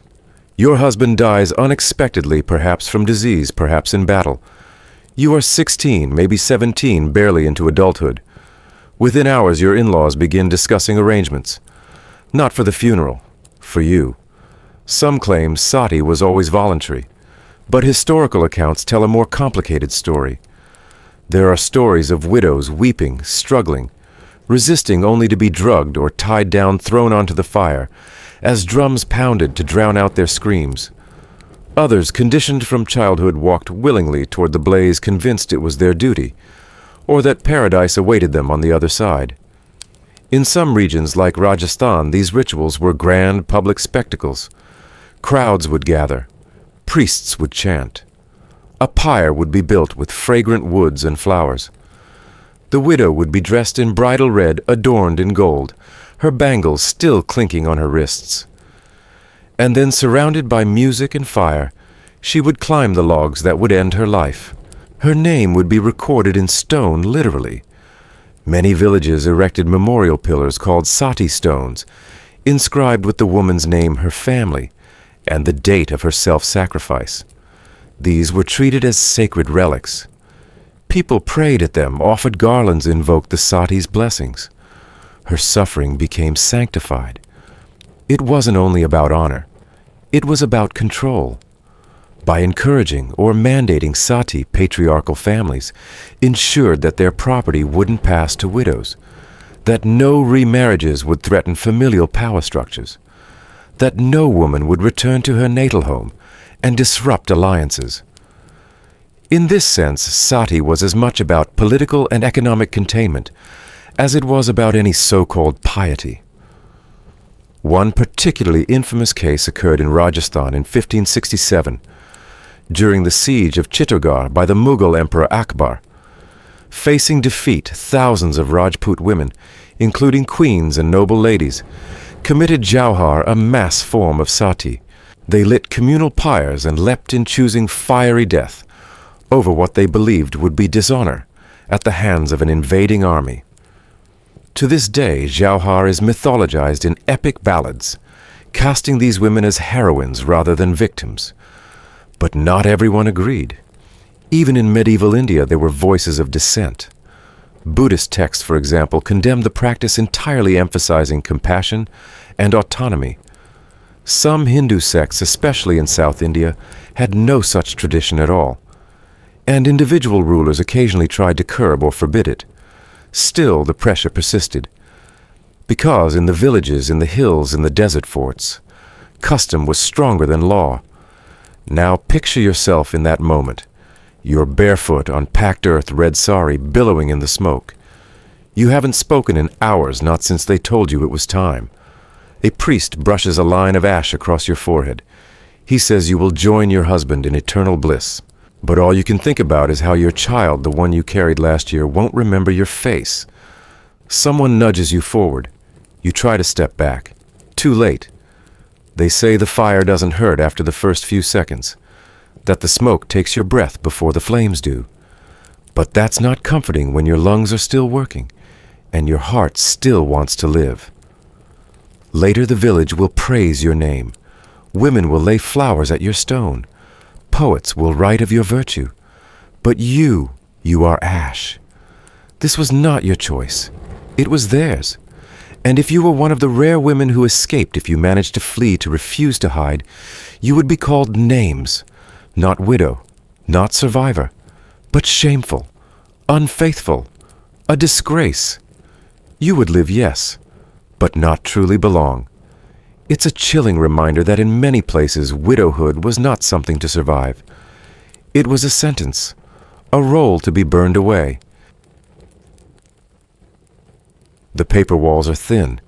Your husband dies unexpectedly, perhaps from disease, perhaps in battle. You are 16, maybe 17, barely into adulthood. Within hours, your in-laws begin discussing arrangements. Not for the funeral, for you. Some claim sati was always voluntary, but historical accounts tell a more complicated story. There are stories of widows weeping, struggling, resisting only to be drugged or tied down, thrown onto the fire, as drums pounded to drown out their screams. Others, conditioned from childhood, walked willingly toward the blaze, convinced it was their duty, or that paradise awaited them on the other side. In some regions, like Rajasthan, these rituals were grand public spectacles. Crowds would gather. Priests would chant. A pyre would be built with fragrant woods and flowers. The widow would be dressed in bridal red, adorned in gold, her bangles still clinking on her wrists. And then, surrounded by music and fire, she would climb the logs that would end her life. Her name would be recorded in stone, literally. Many villages erected memorial pillars called sati stones, inscribed with the woman's name, her family, and the date of her self-sacrifice. These were treated as sacred relics. People prayed at them, offered garlands, invoked the sati's blessings. Her suffering became sanctified. It wasn't only about honor. It was about control. By encouraging or mandating sati, patriarchal families ensured that their property wouldn't pass to widows, that no remarriages would threaten familial power structures, that no woman would return to her natal home and disrupt alliances. In this sense, sati was as much about political and economic containment as it was about any so-called piety. One particularly infamous case occurred in Rajasthan in 1567, during the siege of Chittorgarh by the Mughal Emperor Akbar. Facing defeat, thousands of Rajput women, including queens and noble ladies, committed jauhar, a mass form of sati. They lit communal pyres and leapt in choosing fiery death over what they believed would be dishonor at the hands of an invading army. To this day, jauhar is mythologized in epic ballads, casting these women as heroines rather than victims. But not everyone agreed. Even in medieval India, there were voices of dissent. Buddhist texts, for example, condemned the practice, entirely emphasizing compassion and autonomy. Some Hindu sects, especially in South India, had no such tradition at all, and individual rulers occasionally tried to curb or forbid it. Still, the pressure persisted, because in the villages, in the hills, in the desert forts, custom was stronger than law. Now picture yourself in that moment. You're barefoot on packed earth, red sari billowing in the smoke. You haven't spoken in hours, not since they told you it was time. A priest brushes a line of ash across your forehead. He says you will join your husband in eternal bliss. But all you can think about is how your child, the one you carried last year, won't remember your face. Someone nudges you forward. You try to step back. Too late. They say the fire doesn't hurt after the first few seconds, that the smoke takes your breath before the flames do. But that's not comforting when your lungs are still working and your heart still wants to live. Later, the village will praise your name. Women will lay flowers at your stone. Poets will write of your virtue. But you are ash. This was not your choice. It was theirs. And if you were one of the rare women who escaped, if you managed to flee, to refuse to hide, you would be called names. Not widow, not survivor, but shameful, unfaithful, a disgrace. You would live, yes, but not truly belong. It's a chilling reminder that in many places widowhood was not something to survive. It was a sentence, a role to be burned away. The paper walls are thin.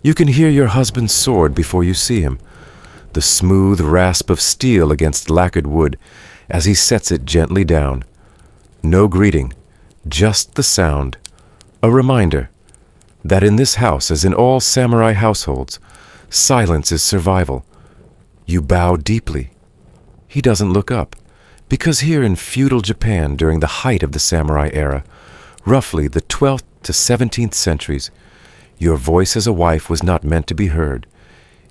You can hear your husband's sword before you see him, the smooth rasp of steel against lacquered wood as he sets it gently down. No greeting, just the sound, a reminder that in this house, as in all samurai households, silence is survival. You bow deeply. He doesn't look up, because here in feudal Japan during the height of the samurai era, roughly the 12th to 17th centuries, your voice as a wife was not meant to be heard.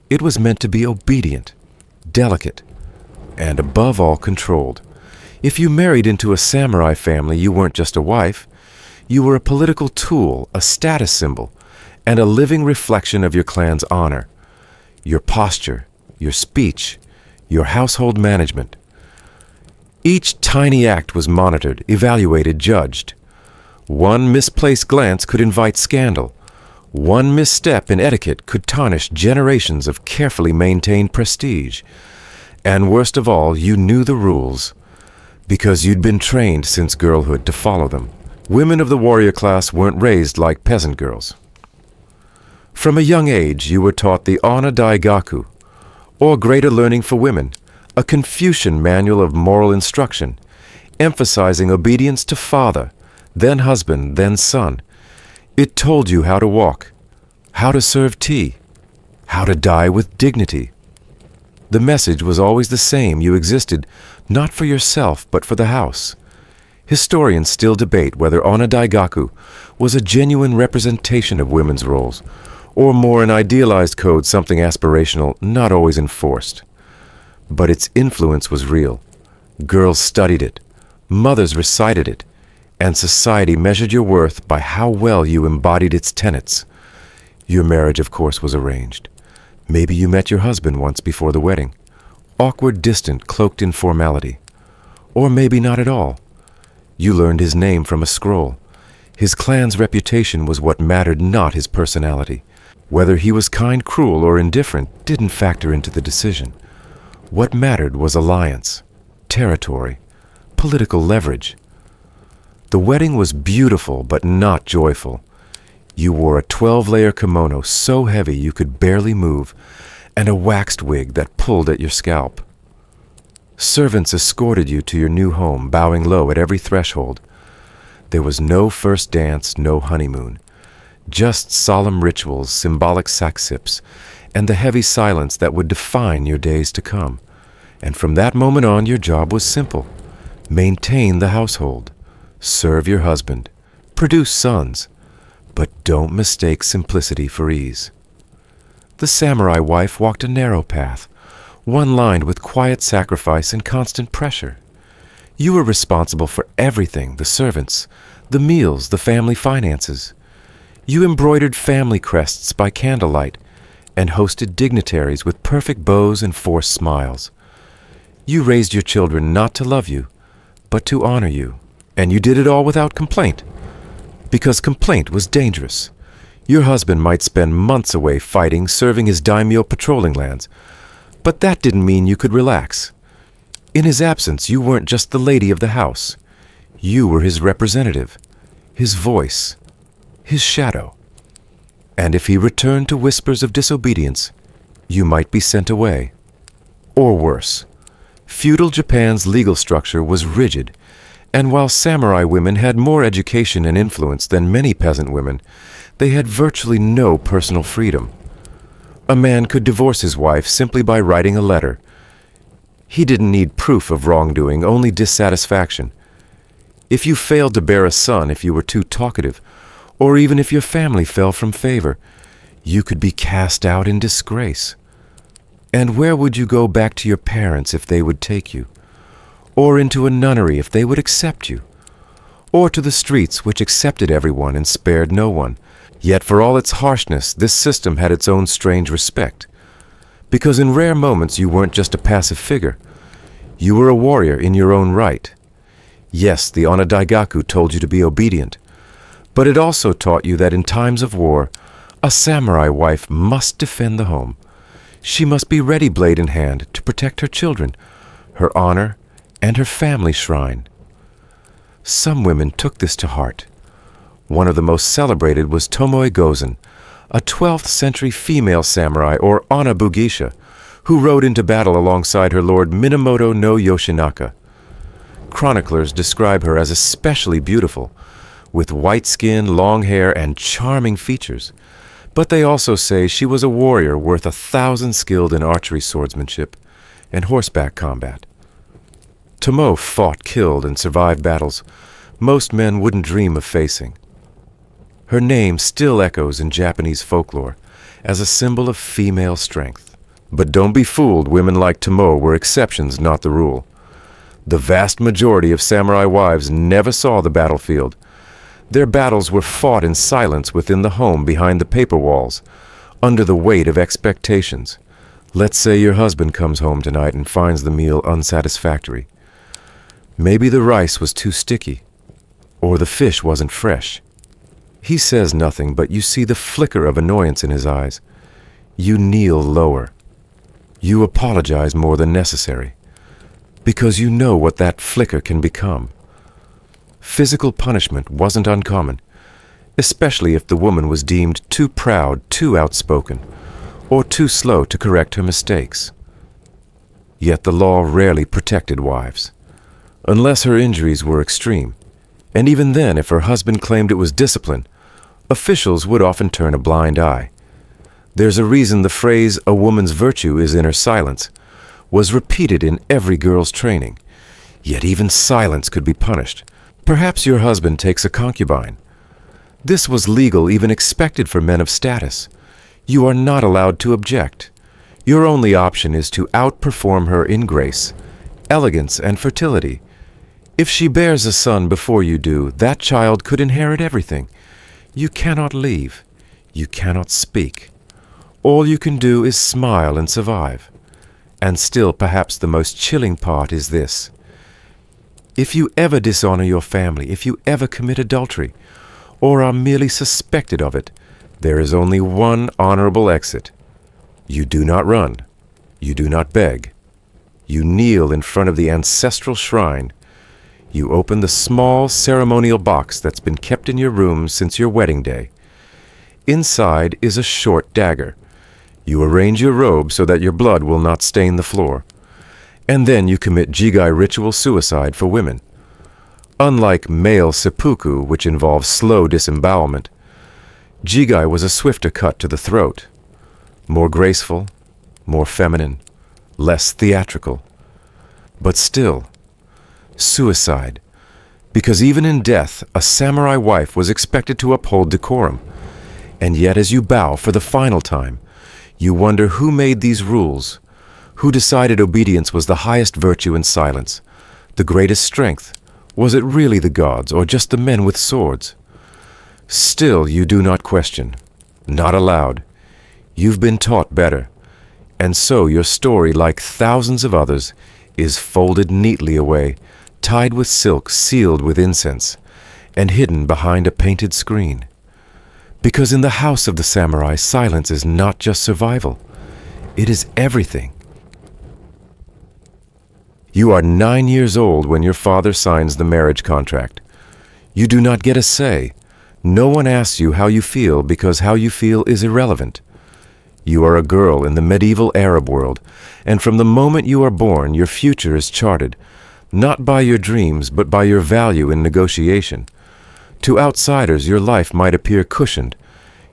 It was meant to be obedient, delicate, and above all controlled. If you married into a samurai family, you weren't just a wife. You were a political tool, a status symbol, and a living reflection of your clan's honor, your posture, your speech, your household management. Each tiny act was monitored, evaluated, judged. One misplaced glance could invite scandal. One misstep in etiquette could tarnish generations of carefully maintained prestige. And worst of all, you knew the rules, because you'd been trained since girlhood to follow them. Women of the warrior class weren't raised like peasant girls. From a young age, you were taught the Onna Daigaku, or Greater Learning for Women, a Confucian manual of moral instruction, emphasizing obedience to father, then husband, then son. It told you how to walk, how to serve tea, how to die with dignity. The message was always the same. You existed not for yourself, but for the house. Historians still debate whether Onna Daigaku was a genuine representation of women's roles, or more an idealized code, something aspirational, not always enforced. But its influence was real. Girls studied it, mothers recited it, and society measured your worth by how well you embodied its tenets. Your marriage, of course, was arranged. Maybe you met your husband once before the wedding. Awkward, distant, cloaked in formality. Or maybe not at all. You learned his name from a scroll. His clan's reputation was what mattered, not his personality. Whether he was kind, cruel, or indifferent didn't factor into the decision. What mattered was alliance, territory, political leverage. The wedding was beautiful but not joyful. You wore a 12-layer kimono so heavy you could barely move, and a waxed wig that pulled at your scalp. Servants escorted you to your new home, bowing low at every threshold. There was no first dance, no honeymoon. Just solemn rituals, symbolic saksips, and the heavy silence that would define your days to come. And from that moment on, your job was simple. Maintain the household. Serve your husband. Produce sons. But don't mistake simplicity for ease. The samurai wife walked a narrow path, one lined with quiet sacrifice and constant pressure. You were responsible for everything, the servants, the meals, the family finances. You embroidered family crests by candlelight and hosted dignitaries with perfect bows and forced smiles. You raised your children not to love you, but to honor you. And you did it all without complaint, because complaint was dangerous. Your husband might spend months away fighting, serving his daimyo patrolling lands, but that didn't mean you could relax. In his absence, you weren't just the lady of the house. You were his representative, his voice, his shadow. And if he returned to whispers of disobedience, you might be sent away. Or worse. Feudal Japan's legal structure was rigid, and while samurai women had more education and influence than many peasant women, they had virtually no personal freedom. A man could divorce his wife simply by writing a letter. He didn't need proof of wrongdoing, only dissatisfaction. If you failed to bear a son, if you were too talkative, or even if your family fell from favor, you could be cast out in disgrace. And where would you go back to your parents if they would take you? Or into a nunnery if they would accept you? Or to the streets which accepted everyone and spared no one? Yet for all its harshness, this system had its own strange respect. Because in rare moments you weren't just a passive figure. You were a warrior in your own right. Yes, the Onna Daigaku told you to be obedient, but it also taught you that in times of war, A samurai wife must defend the home. She must be ready blade in hand to protect her children, her honor, and her family shrine. Some women took this to heart. One of the most celebrated was Tomoe Gozen, a 12th century female samurai or Anabugisha, who rode into battle alongside her lord Minamoto no Yoshinaka. Chroniclers describe her as especially beautiful, with white skin, long hair, and charming features. But they also say she was a warrior worth 1,000 skilled in archery swordsmanship and horseback combat. Tomoe fought, killed, and survived battles most men wouldn't dream of facing. Her name still echoes in Japanese folklore as a symbol of female strength. But don't be fooled, women like Tomoe were exceptions, not the rule. The vast majority of samurai wives never saw the battlefield. Their battles were fought in silence within the home behind the paper walls, under the weight of expectations. Let's say your husband comes home tonight and finds the meal unsatisfactory. Maybe the rice was too sticky, or the fish wasn't fresh. He says nothing, but you see the flicker of annoyance in his eyes. You kneel lower. You apologize more than necessary, because you know what that flicker can become. Physical punishment wasn't uncommon, especially if the woman was deemed too proud, too outspoken, or too slow to correct her mistakes. Yet the law rarely protected wives, unless her injuries were extreme, and even then, if her husband claimed it was discipline, officials would often turn a blind eye. There's a reason the phrase, "a woman's virtue is in her silence," was repeated in every girl's training. Yet even silence could be punished. Perhaps your husband takes a concubine. This was legal, even expected for men of status. You are not allowed to object. Your only option is to outperform her in grace, elegance, and fertility. If she bears a son before you do, that child could inherit everything. You cannot leave. You cannot speak. All you can do is smile and survive. And still, perhaps the most chilling part is this. If you ever dishonor your family, if you ever commit adultery, or are merely suspected of it, there is only one honorable exit. You do not run. You do not beg. You kneel in front of the ancestral shrine. You open the small ceremonial box that's been kept in your room since your wedding day. Inside is a short dagger. You arrange your robe so that your blood will not stain the floor. And then you commit jigai ritual suicide for women. Unlike male seppuku, which involves slow disembowelment, jigai was a swifter cut to the throat, more graceful, more feminine, less theatrical. But still, suicide, because even in death, a samurai wife was expected to uphold decorum. And yet as you bow for the final time, you wonder who made these rules. Who decided obedience was the highest virtue in silence, the greatest strength? Was it really the gods, or just the men with swords? Still, you do not question. Not aloud. You've been taught better. And so your story, like thousands of others, is folded neatly away, tied with silk, sealed with incense, and hidden behind a painted screen. Because in the house of the samurai, silence is not just survival. It is everything. You are 9 years old when your father signs the marriage contract. You do not get a say. No one asks you how you feel because how you feel is irrelevant. You are a girl in the medieval Arab world, and from the moment you are born, your future is charted, not by your dreams, but by your value in negotiation. To outsiders, your life might appear cushioned.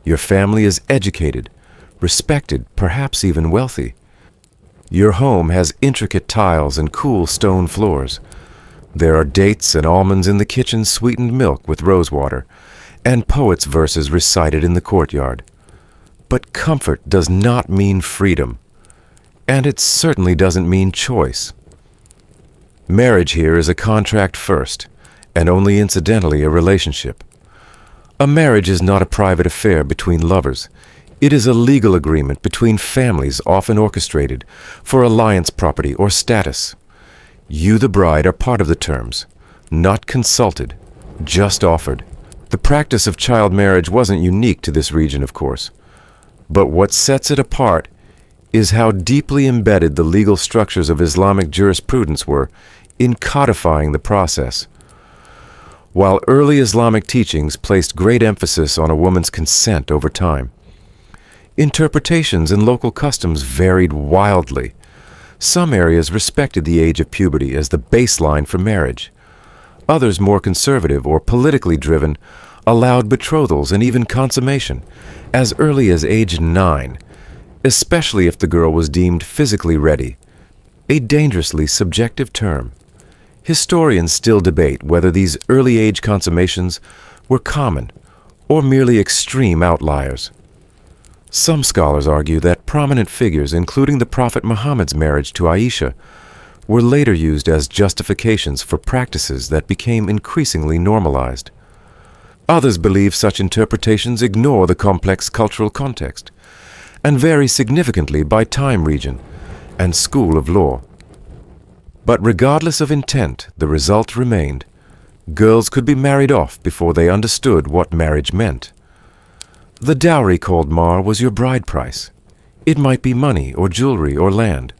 Your family is educated, respected, perhaps even wealthy. Your home has intricate tiles and cool stone floors. There are dates and almonds in the kitchen, sweetened milk with rosewater, and poets' verses recited in the courtyard. But comfort does not mean freedom, and it certainly doesn't mean choice. Marriage here is a contract first, and only incidentally a relationship. A marriage is not a private affair between lovers. It is a legal agreement between families, often orchestrated for alliance property or status. You, the bride, are part of the terms, not consulted, just offered. The practice of child marriage wasn't unique to this region, of course. But what sets it apart is how deeply embedded the legal structures of Islamic jurisprudence were in codifying the process. While early Islamic teachings placed great emphasis on a woman's consent over time, interpretations and local customs varied wildly. Some areas respected the age of puberty as the baseline for marriage. Others, more conservative or politically driven, allowed betrothals and even consummation as early as age 9, especially if the girl was deemed physically ready, a dangerously subjective term. Historians still debate whether these early age consummations were common or merely extreme outliers. Some scholars argue that prominent figures, including the Prophet Muhammad's marriage to Aisha, were later used as justifications for practices that became increasingly normalized. Others believe such interpretations ignore the complex cultural context and vary significantly by time region and school of law. But regardless of intent, the result remained. Girls could be married off before they understood what marriage meant. The dowry called Mar was your bride price. It might be money or jewelry or land,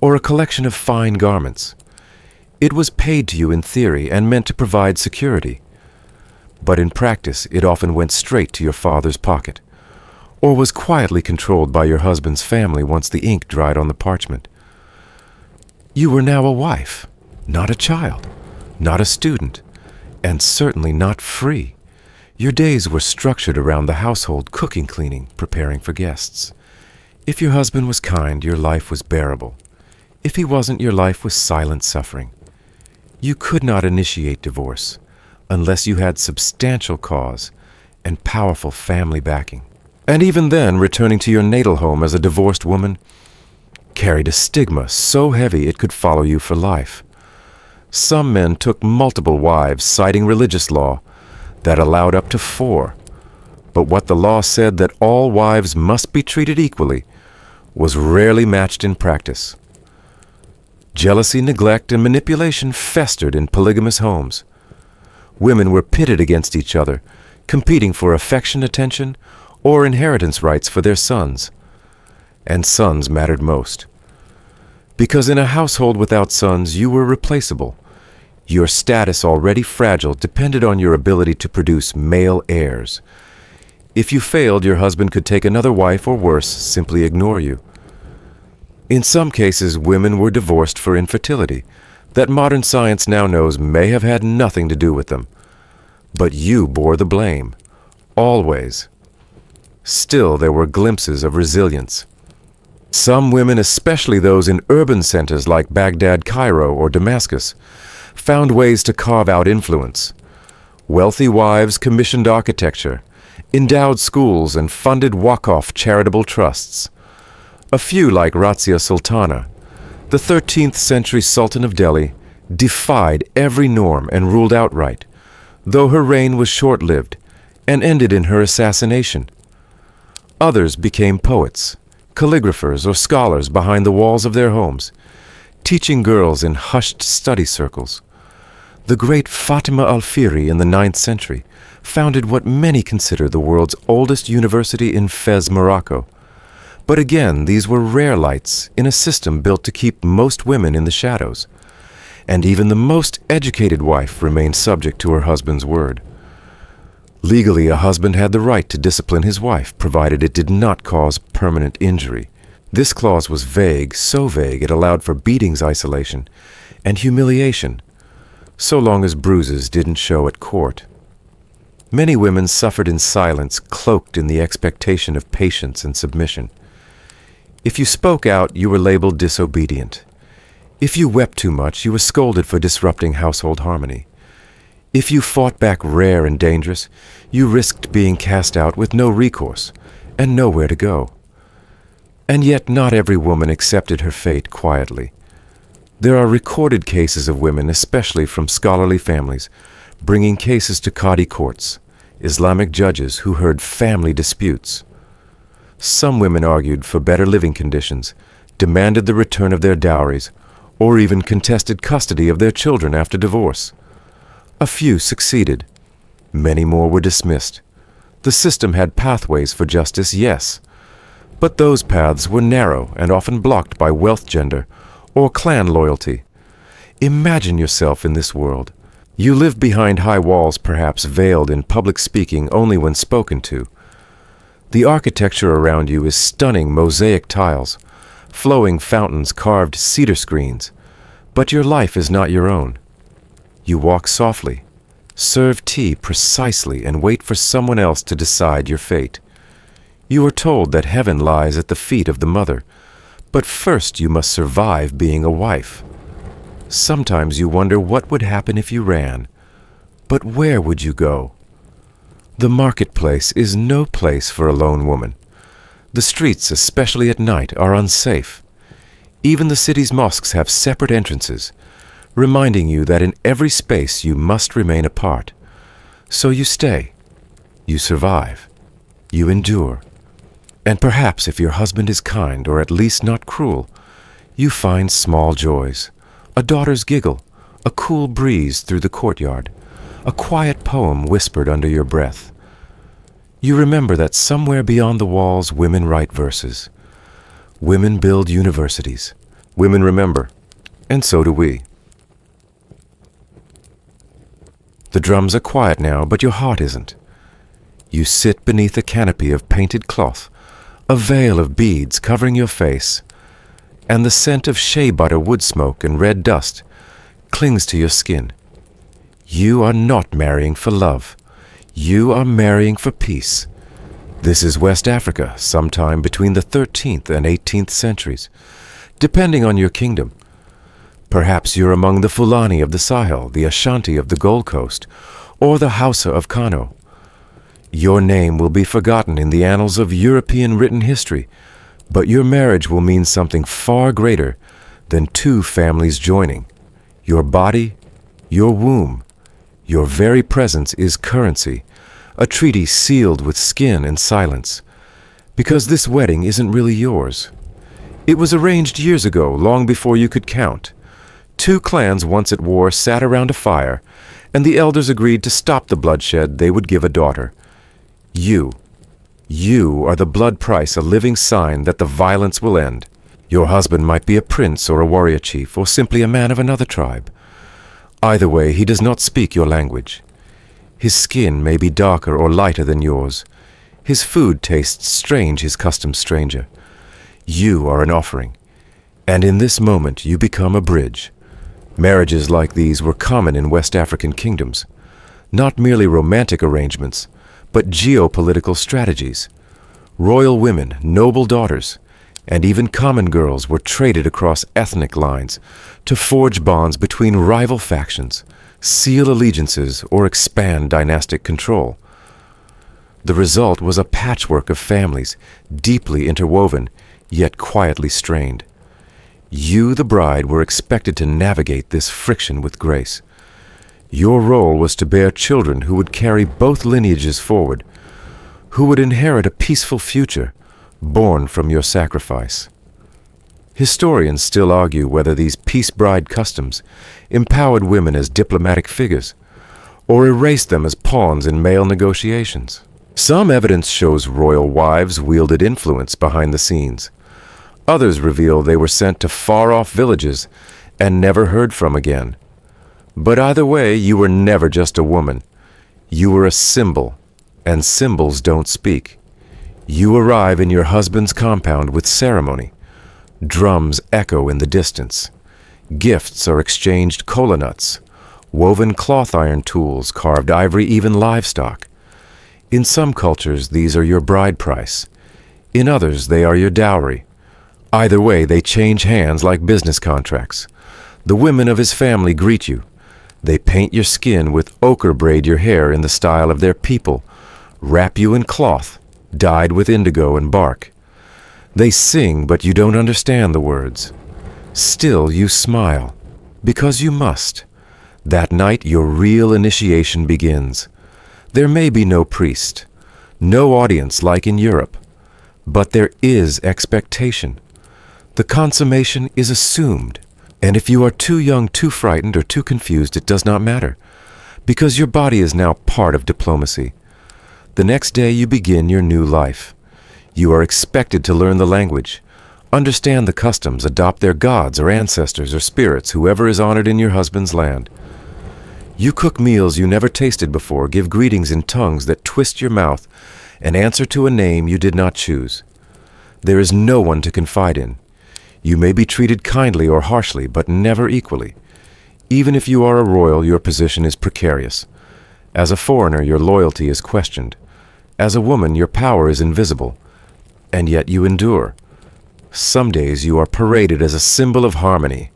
or a collection of fine garments. It was paid to you in theory and meant to provide security. But in practice, it often went straight to your father's pocket, or was quietly controlled by your husband's family once the ink dried on the parchment. You were now a wife, not a child, not a student, and certainly not free. Your days were structured around the household, cooking, cleaning, preparing for guests. If your husband was kind, your life was bearable. If he wasn't, your life was silent suffering. You could not initiate divorce unless you had substantial cause and powerful family backing. And even then, returning to your natal home as a divorced woman carried a stigma so heavy it could follow you for life. Some men took multiple wives, citing religious law that allowed up to 4. But what the law said, that all wives must be treated equally, was rarely matched in practice. Jealousy, neglect, and manipulation festered in polygamous homes. Women were pitted against each other, competing for affection, attention, or inheritance rights for their sons. And sons mattered most. Because in a household without sons, you were replaceable. Your status, already fragile, depended on your ability to produce male heirs. If you failed, your husband could take another wife, or worse, simply ignore you. In some cases, women were divorced for infertility that modern science now knows may have had nothing to do with them. But you bore the blame. Always. Still, there were glimpses of resilience. Some women, especially those in urban centers like Baghdad, Cairo, or Damascus, found ways to carve out influence. Wealthy wives commissioned architecture, endowed schools, and funded waqf charitable trusts. A few, like Razia Sultana, the 13th century Sultan of Delhi, defied every norm and ruled outright, though her reign was short-lived and ended in her assassination. Others became poets, calligraphers, or scholars behind the walls of their homes, teaching girls in hushed study circles. The great Fatima al-Fihri in the 9th century founded what many consider the world's oldest university in Fez, Morocco. But again, these were rare lights in a system built to keep most women in the shadows. And even the most educated wife remained subject to her husband's word. Legally, a husband had the right to discipline his wife, provided it did not cause permanent injury. This clause was vague, so vague it allowed for beatings, isolation, and humiliation, so long as bruises didn't show at court. Many women suffered in silence, cloaked in the expectation of patience and submission. If you spoke out, you were labeled disobedient. If you wept too much, you were scolded for disrupting household harmony. If you fought back rare and dangerous, you risked being cast out with no recourse and nowhere to go. And yet not every woman accepted her fate quietly. There are recorded cases of women, especially from scholarly families, bringing cases to Qadi courts, Islamic judges who heard family disputes. Some women argued for better living conditions, demanded the return of their dowries, or even contested custody of their children after divorce. A few succeeded. Many more were dismissed. The system had pathways for justice, yes, But those paths were narrow and often blocked by wealth gender or clan loyalty. Imagine yourself in this world. You live behind high walls, perhaps veiled in public speaking only when spoken to. The architecture around you is stunning mosaic tiles, flowing fountains, carved cedar screens. But your life is not your own. You walk softly, serve tea precisely, and wait for someone else to decide your fate. You are told that heaven lies at the feet of the mother, but first you must survive being a wife. Sometimes you wonder what would happen if you ran. But where would you go? The marketplace is no place for a lone woman. The streets, especially at night, are unsafe. Even the city's mosques have separate entrances, reminding you that in every space you must remain apart. So you stay. You survive. You endure. And perhaps if your husband is kind, or at least not cruel, you find small joys. A daughter's giggle, a cool breeze through the courtyard, a quiet poem whispered under your breath. You remember that somewhere beyond the walls women write verses. Women build universities. Women remember, and so do we. The drums are quiet now, but your heart isn't. You sit beneath a canopy of painted cloth, a veil of beads covering your face, and the scent of shea butter, wood smoke, and red dust clings to your skin. You are not marrying for love. You are marrying for peace. This is West Africa, sometime between the 13th and 18th centuries, depending on your kingdom. Perhaps you're among the Fulani of the Sahel, the Ashanti of the Gold Coast, or the Hausa of Kano. Your name will be forgotten in the annals of European written history, but your marriage will mean something far greater than two families joining. Your body, your womb, your very presence is currency, a treaty sealed with skin and silence, because this wedding isn't really yours. It was arranged years ago, long before you could count. Two clans once at war sat around a fire, and the elders agreed to stop the bloodshed. They would give a daughter. You are the blood price, a living sign that the violence will end. Your husband might be a prince or a warrior chief, or simply a man of another tribe. Either way, he does not speak your language. His skin may be darker or lighter than yours. His food tastes strange, his customs stranger. You are an offering, and in this moment you become a bridge. Marriages like these were common in West African kingdoms, not merely romantic arrangements, but geopolitical strategies. Royal women, noble daughters, and even common girls were traded across ethnic lines to forge bonds between rival factions, seal allegiances, or expand dynastic control. The result was a patchwork of families, deeply interwoven, yet quietly strained. You, the bride, were expected to navigate this friction with grace. Your role was to bear children who would carry both lineages forward, who would inherit a peaceful future, born from your sacrifice. Historians still argue whether these peace bride customs empowered women as diplomatic figures, or erased them as pawns in male negotiations. Some evidence shows royal wives wielded influence behind the scenes. Others reveal they were sent to far-off villages and never heard from again. But either way, you were never just a woman. You were a symbol, and symbols don't speak. You arrive in your husband's compound with ceremony. Drums echo in the distance. Gifts are exchanged kola nuts, woven cloth iron tools, carved ivory, even livestock. In some cultures, these are your bride price. In others, they are your dowry. Either way, they change hands like business contracts. The women of his family greet you. They paint your skin with ochre, braid your hair in the style of their people, wrap you in cloth, dyed with indigo and bark. They sing, but you don't understand the words. Still, you smile, because you must. That night, your real initiation begins. There may be no priest, no audience like in Europe, but there is expectation. The consummation is assumed. And if you are too young, too frightened, or too confused, it does not matter, because your body is now part of diplomacy. The next day you begin your new life. You are expected to learn the language, understand the customs, adopt their gods or ancestors or spirits, whoever is honored in your husband's land. You cook meals you never tasted before, give greetings in tongues that twist your mouth, and answer to a name you did not choose. There is no one to confide in. You may be treated kindly or harshly, but never equally. Even if you are a royal, your position is precarious. As a foreigner, your loyalty is questioned. As a woman, your power is invisible, and yet you endure. Some days you are paraded as a symbol of harmony,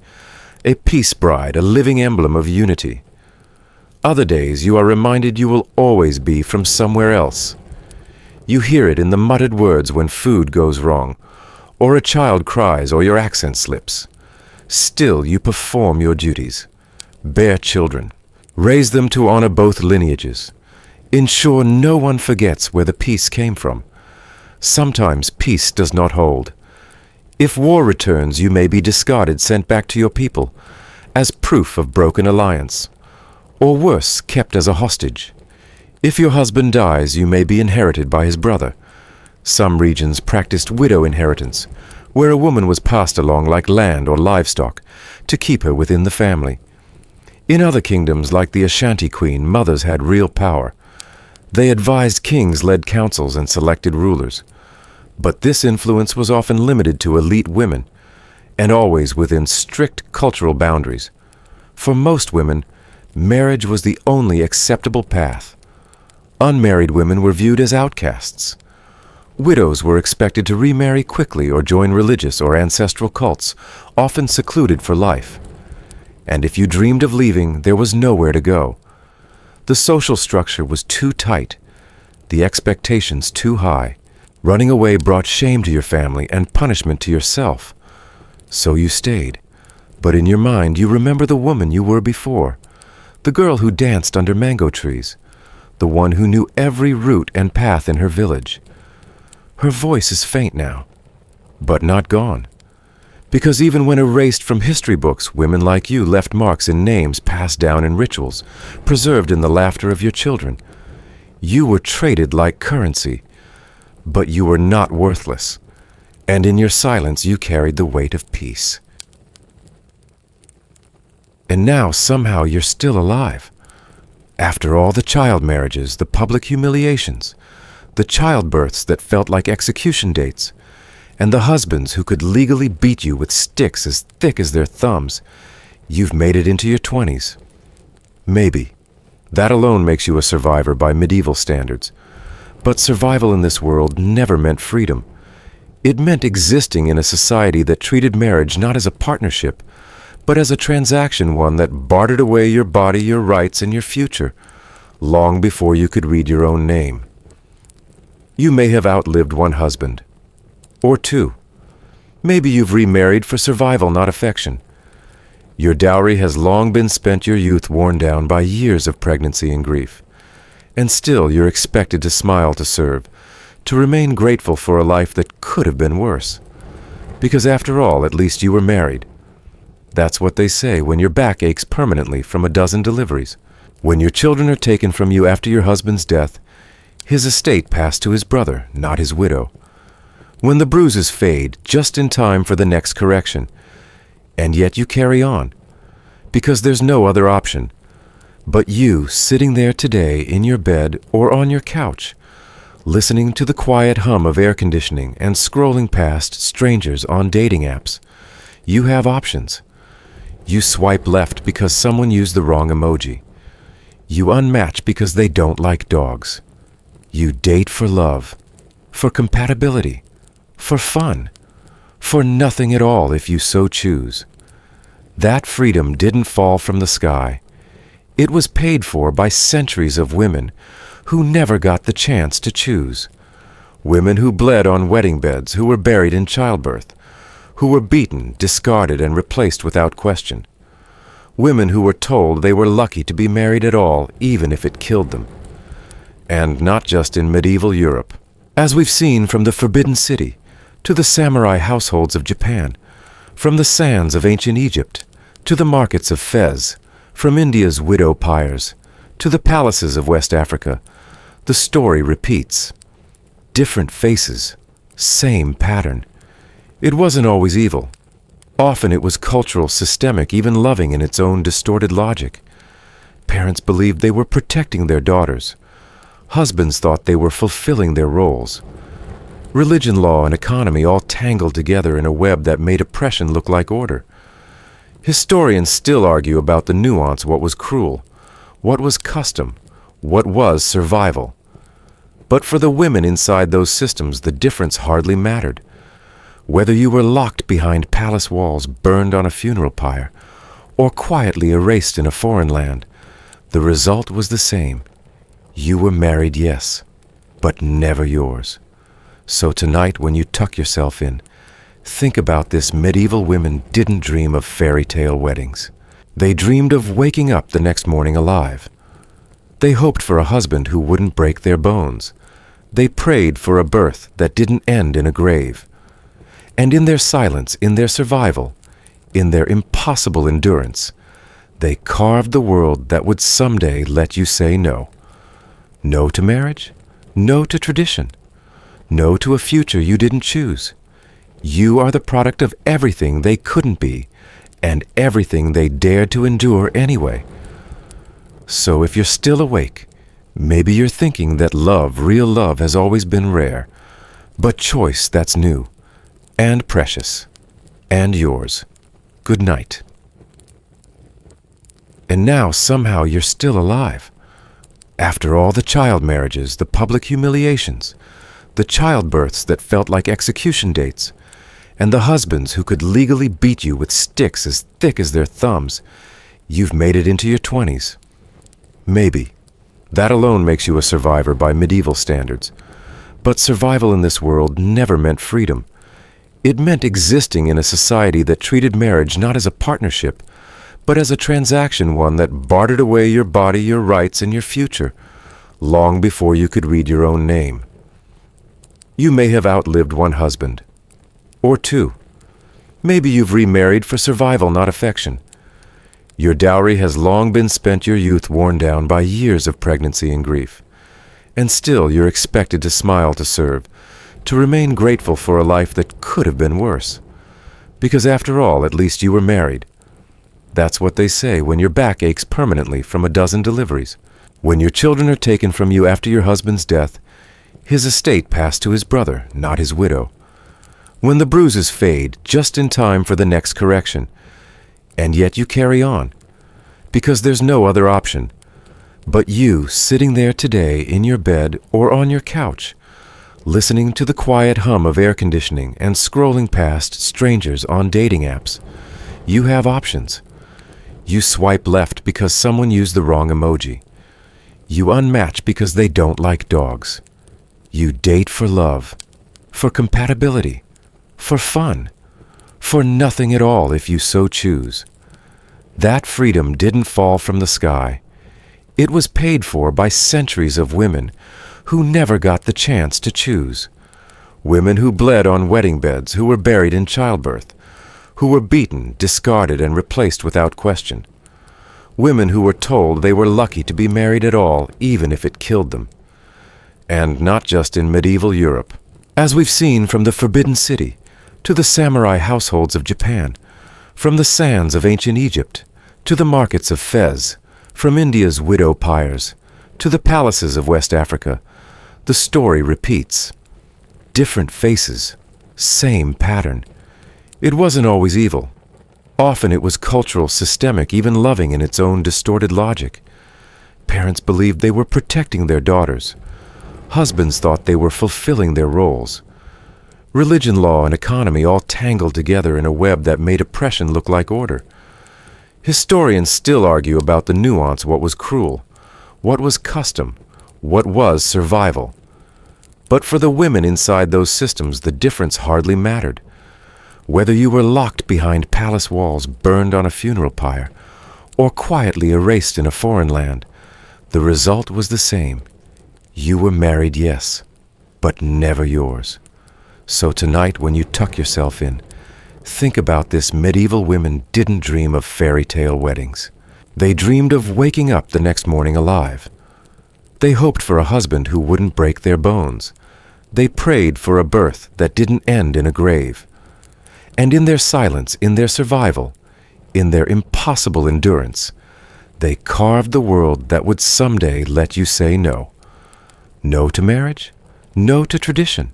a peace bride, a living emblem of unity. Other days you are reminded you will always be from somewhere else. You hear it in the muttered words when food goes wrong, or a child cries, or your accent slips. Still you perform your duties. Bear children. Raise them to honor both lineages. Ensure no one forgets where the peace came from. Sometimes peace does not hold. If war returns, you may be discarded, sent back to your people, as proof of broken alliance, or worse, kept as a hostage. If your husband dies, you may be inherited by his brother. Some regions practiced widow inheritance, where a woman was passed along like land or livestock to keep her within the family. In other kingdoms, like the Ashanti Queen, mothers had real power. They advised kings, led councils, and selected rulers. But this influence was often limited to elite women, and always within strict cultural boundaries. For most women, marriage was the only acceptable path. Unmarried women were viewed as outcasts. Widows were expected to remarry quickly or join religious or ancestral cults, often secluded for life. And if you dreamed of leaving, there was nowhere to go. The social structure was too tight, the expectations too high. Running away brought shame to your family and punishment to yourself. So you stayed. But in your mind, you remember the woman you were before, the girl who danced under mango trees, the one who knew every route and path in her village. Her voice is faint now, but not gone. Because even when erased from history books, women like you left marks in names passed down in rituals, preserved in the laughter of your children. You were traded like currency, but you were not worthless, and in your silence you carried the weight of peace. And now somehow you're still alive. After all the child marriages, the public humiliations, the childbirths that felt like execution dates, and the husbands who could legally beat you with sticks as thick as their thumbs, you've made it into your 20s. Maybe. That alone makes you a survivor by medieval standards. But survival in this world never meant freedom. It meant existing in a society that treated marriage not as a partnership, but as a transaction, one that bartered away your body, your rights, and your future, long before you could read your own name. You may have outlived one husband, or two. Maybe you've remarried for survival, not affection. Your dowry has long been spent, your youth worn down by years of pregnancy and grief. And still you're expected to smile, to serve, to remain grateful for a life that could have been worse. Because after all, at least you were married. That's what they say when your back aches permanently from a dozen deliveries. When your children are taken from you after your husband's death, his estate passed to his brother, not his widow. When the bruises fade just in time for the next correction, and yet you carry on, because there's no other option. But you, sitting there today in your bed or on your couch, listening to the quiet hum of air conditioning and scrolling past strangers on dating apps, you have options. You swipe left because someone used the wrong emoji. You unmatch because they don't like dogs. You date for love, for compatibility, for fun, for nothing at all if you so choose. That freedom didn't fall from the sky. It was paid for by centuries of women who never got the chance to choose. Women who bled on wedding beds, who were buried in childbirth, who were beaten, discarded, and replaced without question. Women who were told they were lucky to be married at all, even if it killed them. And not just in medieval Europe. As we've seen from the Forbidden City to the samurai households of Japan, from the sands of ancient Egypt to the markets of Fez, from India's widow pyres to the palaces of West Africa, the story repeats. Different faces, Same pattern. It wasn't always evil. Often it was cultural, systemic, even loving in its own distorted logic. Parents believed they were protecting their daughters. Husbands thought they were fulfilling their roles. Religion, law, and economy all tangled together in a web that made oppression look like order. Historians still argue about the nuance, what was cruel, what was custom, what was survival. But for the women inside those systems, the difference hardly mattered. Whether you were locked behind palace walls, burned on a funeral pyre, or quietly erased in a foreign land, the result was the same. You were married, yes, but never yours. So tonight, when you tuck yourself in, think about this. Medieval women didn't dream of fairy tale weddings. They dreamed of waking up the next morning alive. They hoped for a husband who wouldn't break their bones. They prayed for a birth that didn't end in a grave. And in their silence, in their survival, in their impossible endurance, they carved the world that would someday let you say no. No to marriage, no to tradition, no to a future you didn't choose. You are the product of everything they couldn't be, and everything they dared to endure anyway. So if you're still awake, maybe you're thinking that love, real love, has always been rare, but choice, that's new, and precious, and yours. Good night. And now somehow you're still alive. After all the child marriages, the public humiliations, the childbirths that felt like execution dates, and the husbands who could legally beat you with sticks as thick as their thumbs, you've made it into your 20s. Maybe. That alone makes you a survivor by medieval standards. But survival in this world never meant freedom. It meant existing in a society that treated marriage not as a partnership, but as a transaction, one that bartered away your body, your rights, and your future, long before you could read your own name. You may have outlived one husband, or two. Maybe you've remarried for survival, not affection. Your dowry has long been spent, your youth worn down by years of pregnancy and grief. And still you're expected to smile, to serve, to remain grateful for a life that could have been worse. Because after all, at least you were married. That's what they say when your back aches permanently from a dozen deliveries. When your children are taken from you after your husband's death, his estate passed to his brother, not his widow. When the bruises fade just in time for the next correction, and yet you carry on, because there's no other option. But you, sitting there today in your bed or on your couch, listening to the quiet hum of air conditioning and scrolling past strangers on dating apps, you have options. You swipe left because someone used the wrong emoji. You unmatch because they don't like dogs. You date for love, for compatibility, for fun, for nothing at all if you so choose. That freedom didn't fall from the sky. It was paid for by centuries of women who never got the chance to choose. Women who bled on wedding beds, who were buried in childbirth, who were beaten, discarded, and replaced without question. Women who were told they were lucky to be married at all, even if it killed them. And not just in medieval Europe. As we've seen from the Forbidden City to the samurai households of Japan, from the sands of ancient Egypt to the markets of Fez, from India's widow pyres to the palaces of West Africa, the story repeats. Different faces, same pattern. It wasn't always evil. Often it was cultural, systemic, even loving in its own distorted logic. Parents believed they were protecting their daughters. Husbands thought they were fulfilling their roles. Religion, law, and economy all tangled together in a web that made oppression look like order. Historians still argue about the nuance, what was cruel, what was custom, what was survival. But for the women inside those systems, the difference hardly mattered. Whether you were locked behind palace walls, burned on a funeral pyre, or quietly erased in a foreign land, the result was the same. You were married, yes, but never yours. So tonight, when you tuck yourself in, think about this. Medieval women didn't dream of fairy tale weddings. They dreamed of waking up the next morning alive. They hoped for a husband who wouldn't break their bones. They prayed for a birth that didn't end in a grave. And in their silence, in their survival, in their impossible endurance, they carved the world that would someday let you say no. No to marriage, no to tradition,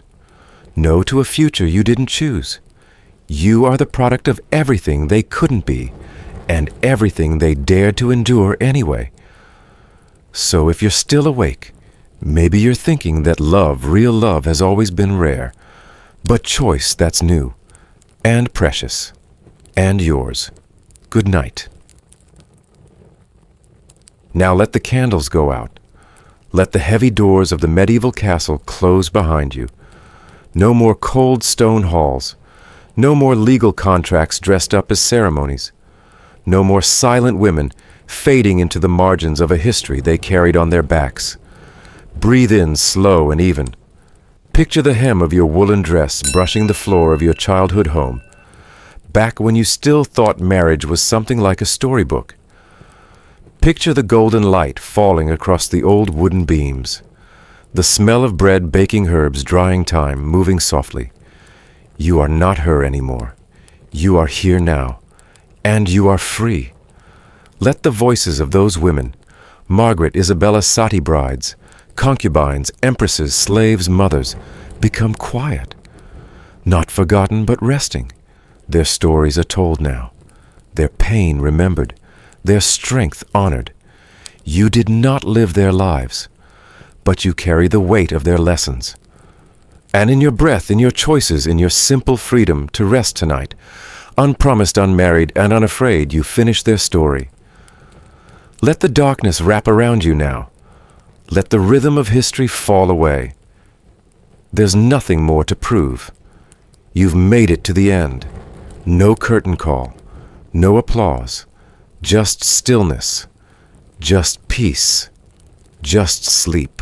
no to a future you didn't choose. You are the product of everything they couldn't be, and everything they dared to endure anyway. So if you're still awake, maybe you're thinking that love, real love, has always been rare, but choice that's new, and precious, and yours. Good night. Now let the candles go out. Let the heavy doors of the medieval castle close behind you. No more cold stone halls. No more legal contracts dressed up as ceremonies. No more silent women fading into the margins of a history they carried on their backs. Breathe in slow and even. Picture the hem of your woolen dress brushing the floor of your childhood home, back when you still thought marriage was something like a storybook. Picture the golden light falling across the old wooden beams, the smell of bread, baking herbs, drying thyme, moving softly. You are not her anymore. You are here now, and you are free. Let the voices of those women, Margaret, Isabella, sati brides, concubines, empresses, slaves, mothers, become quiet. Not forgotten, but resting. Their stories are told now, their pain remembered, their strength honored. You did not live their lives, but you carry the weight of their lessons. And in your breath, in your choices, in your simple freedom to rest tonight, unpromised, unmarried, and unafraid, you finish their story. Let the darkness wrap around you now. Let the rhythm of history fall away. There's nothing more to prove. You've made it to the end. No curtain call, no applause, just stillness, just peace, just sleep.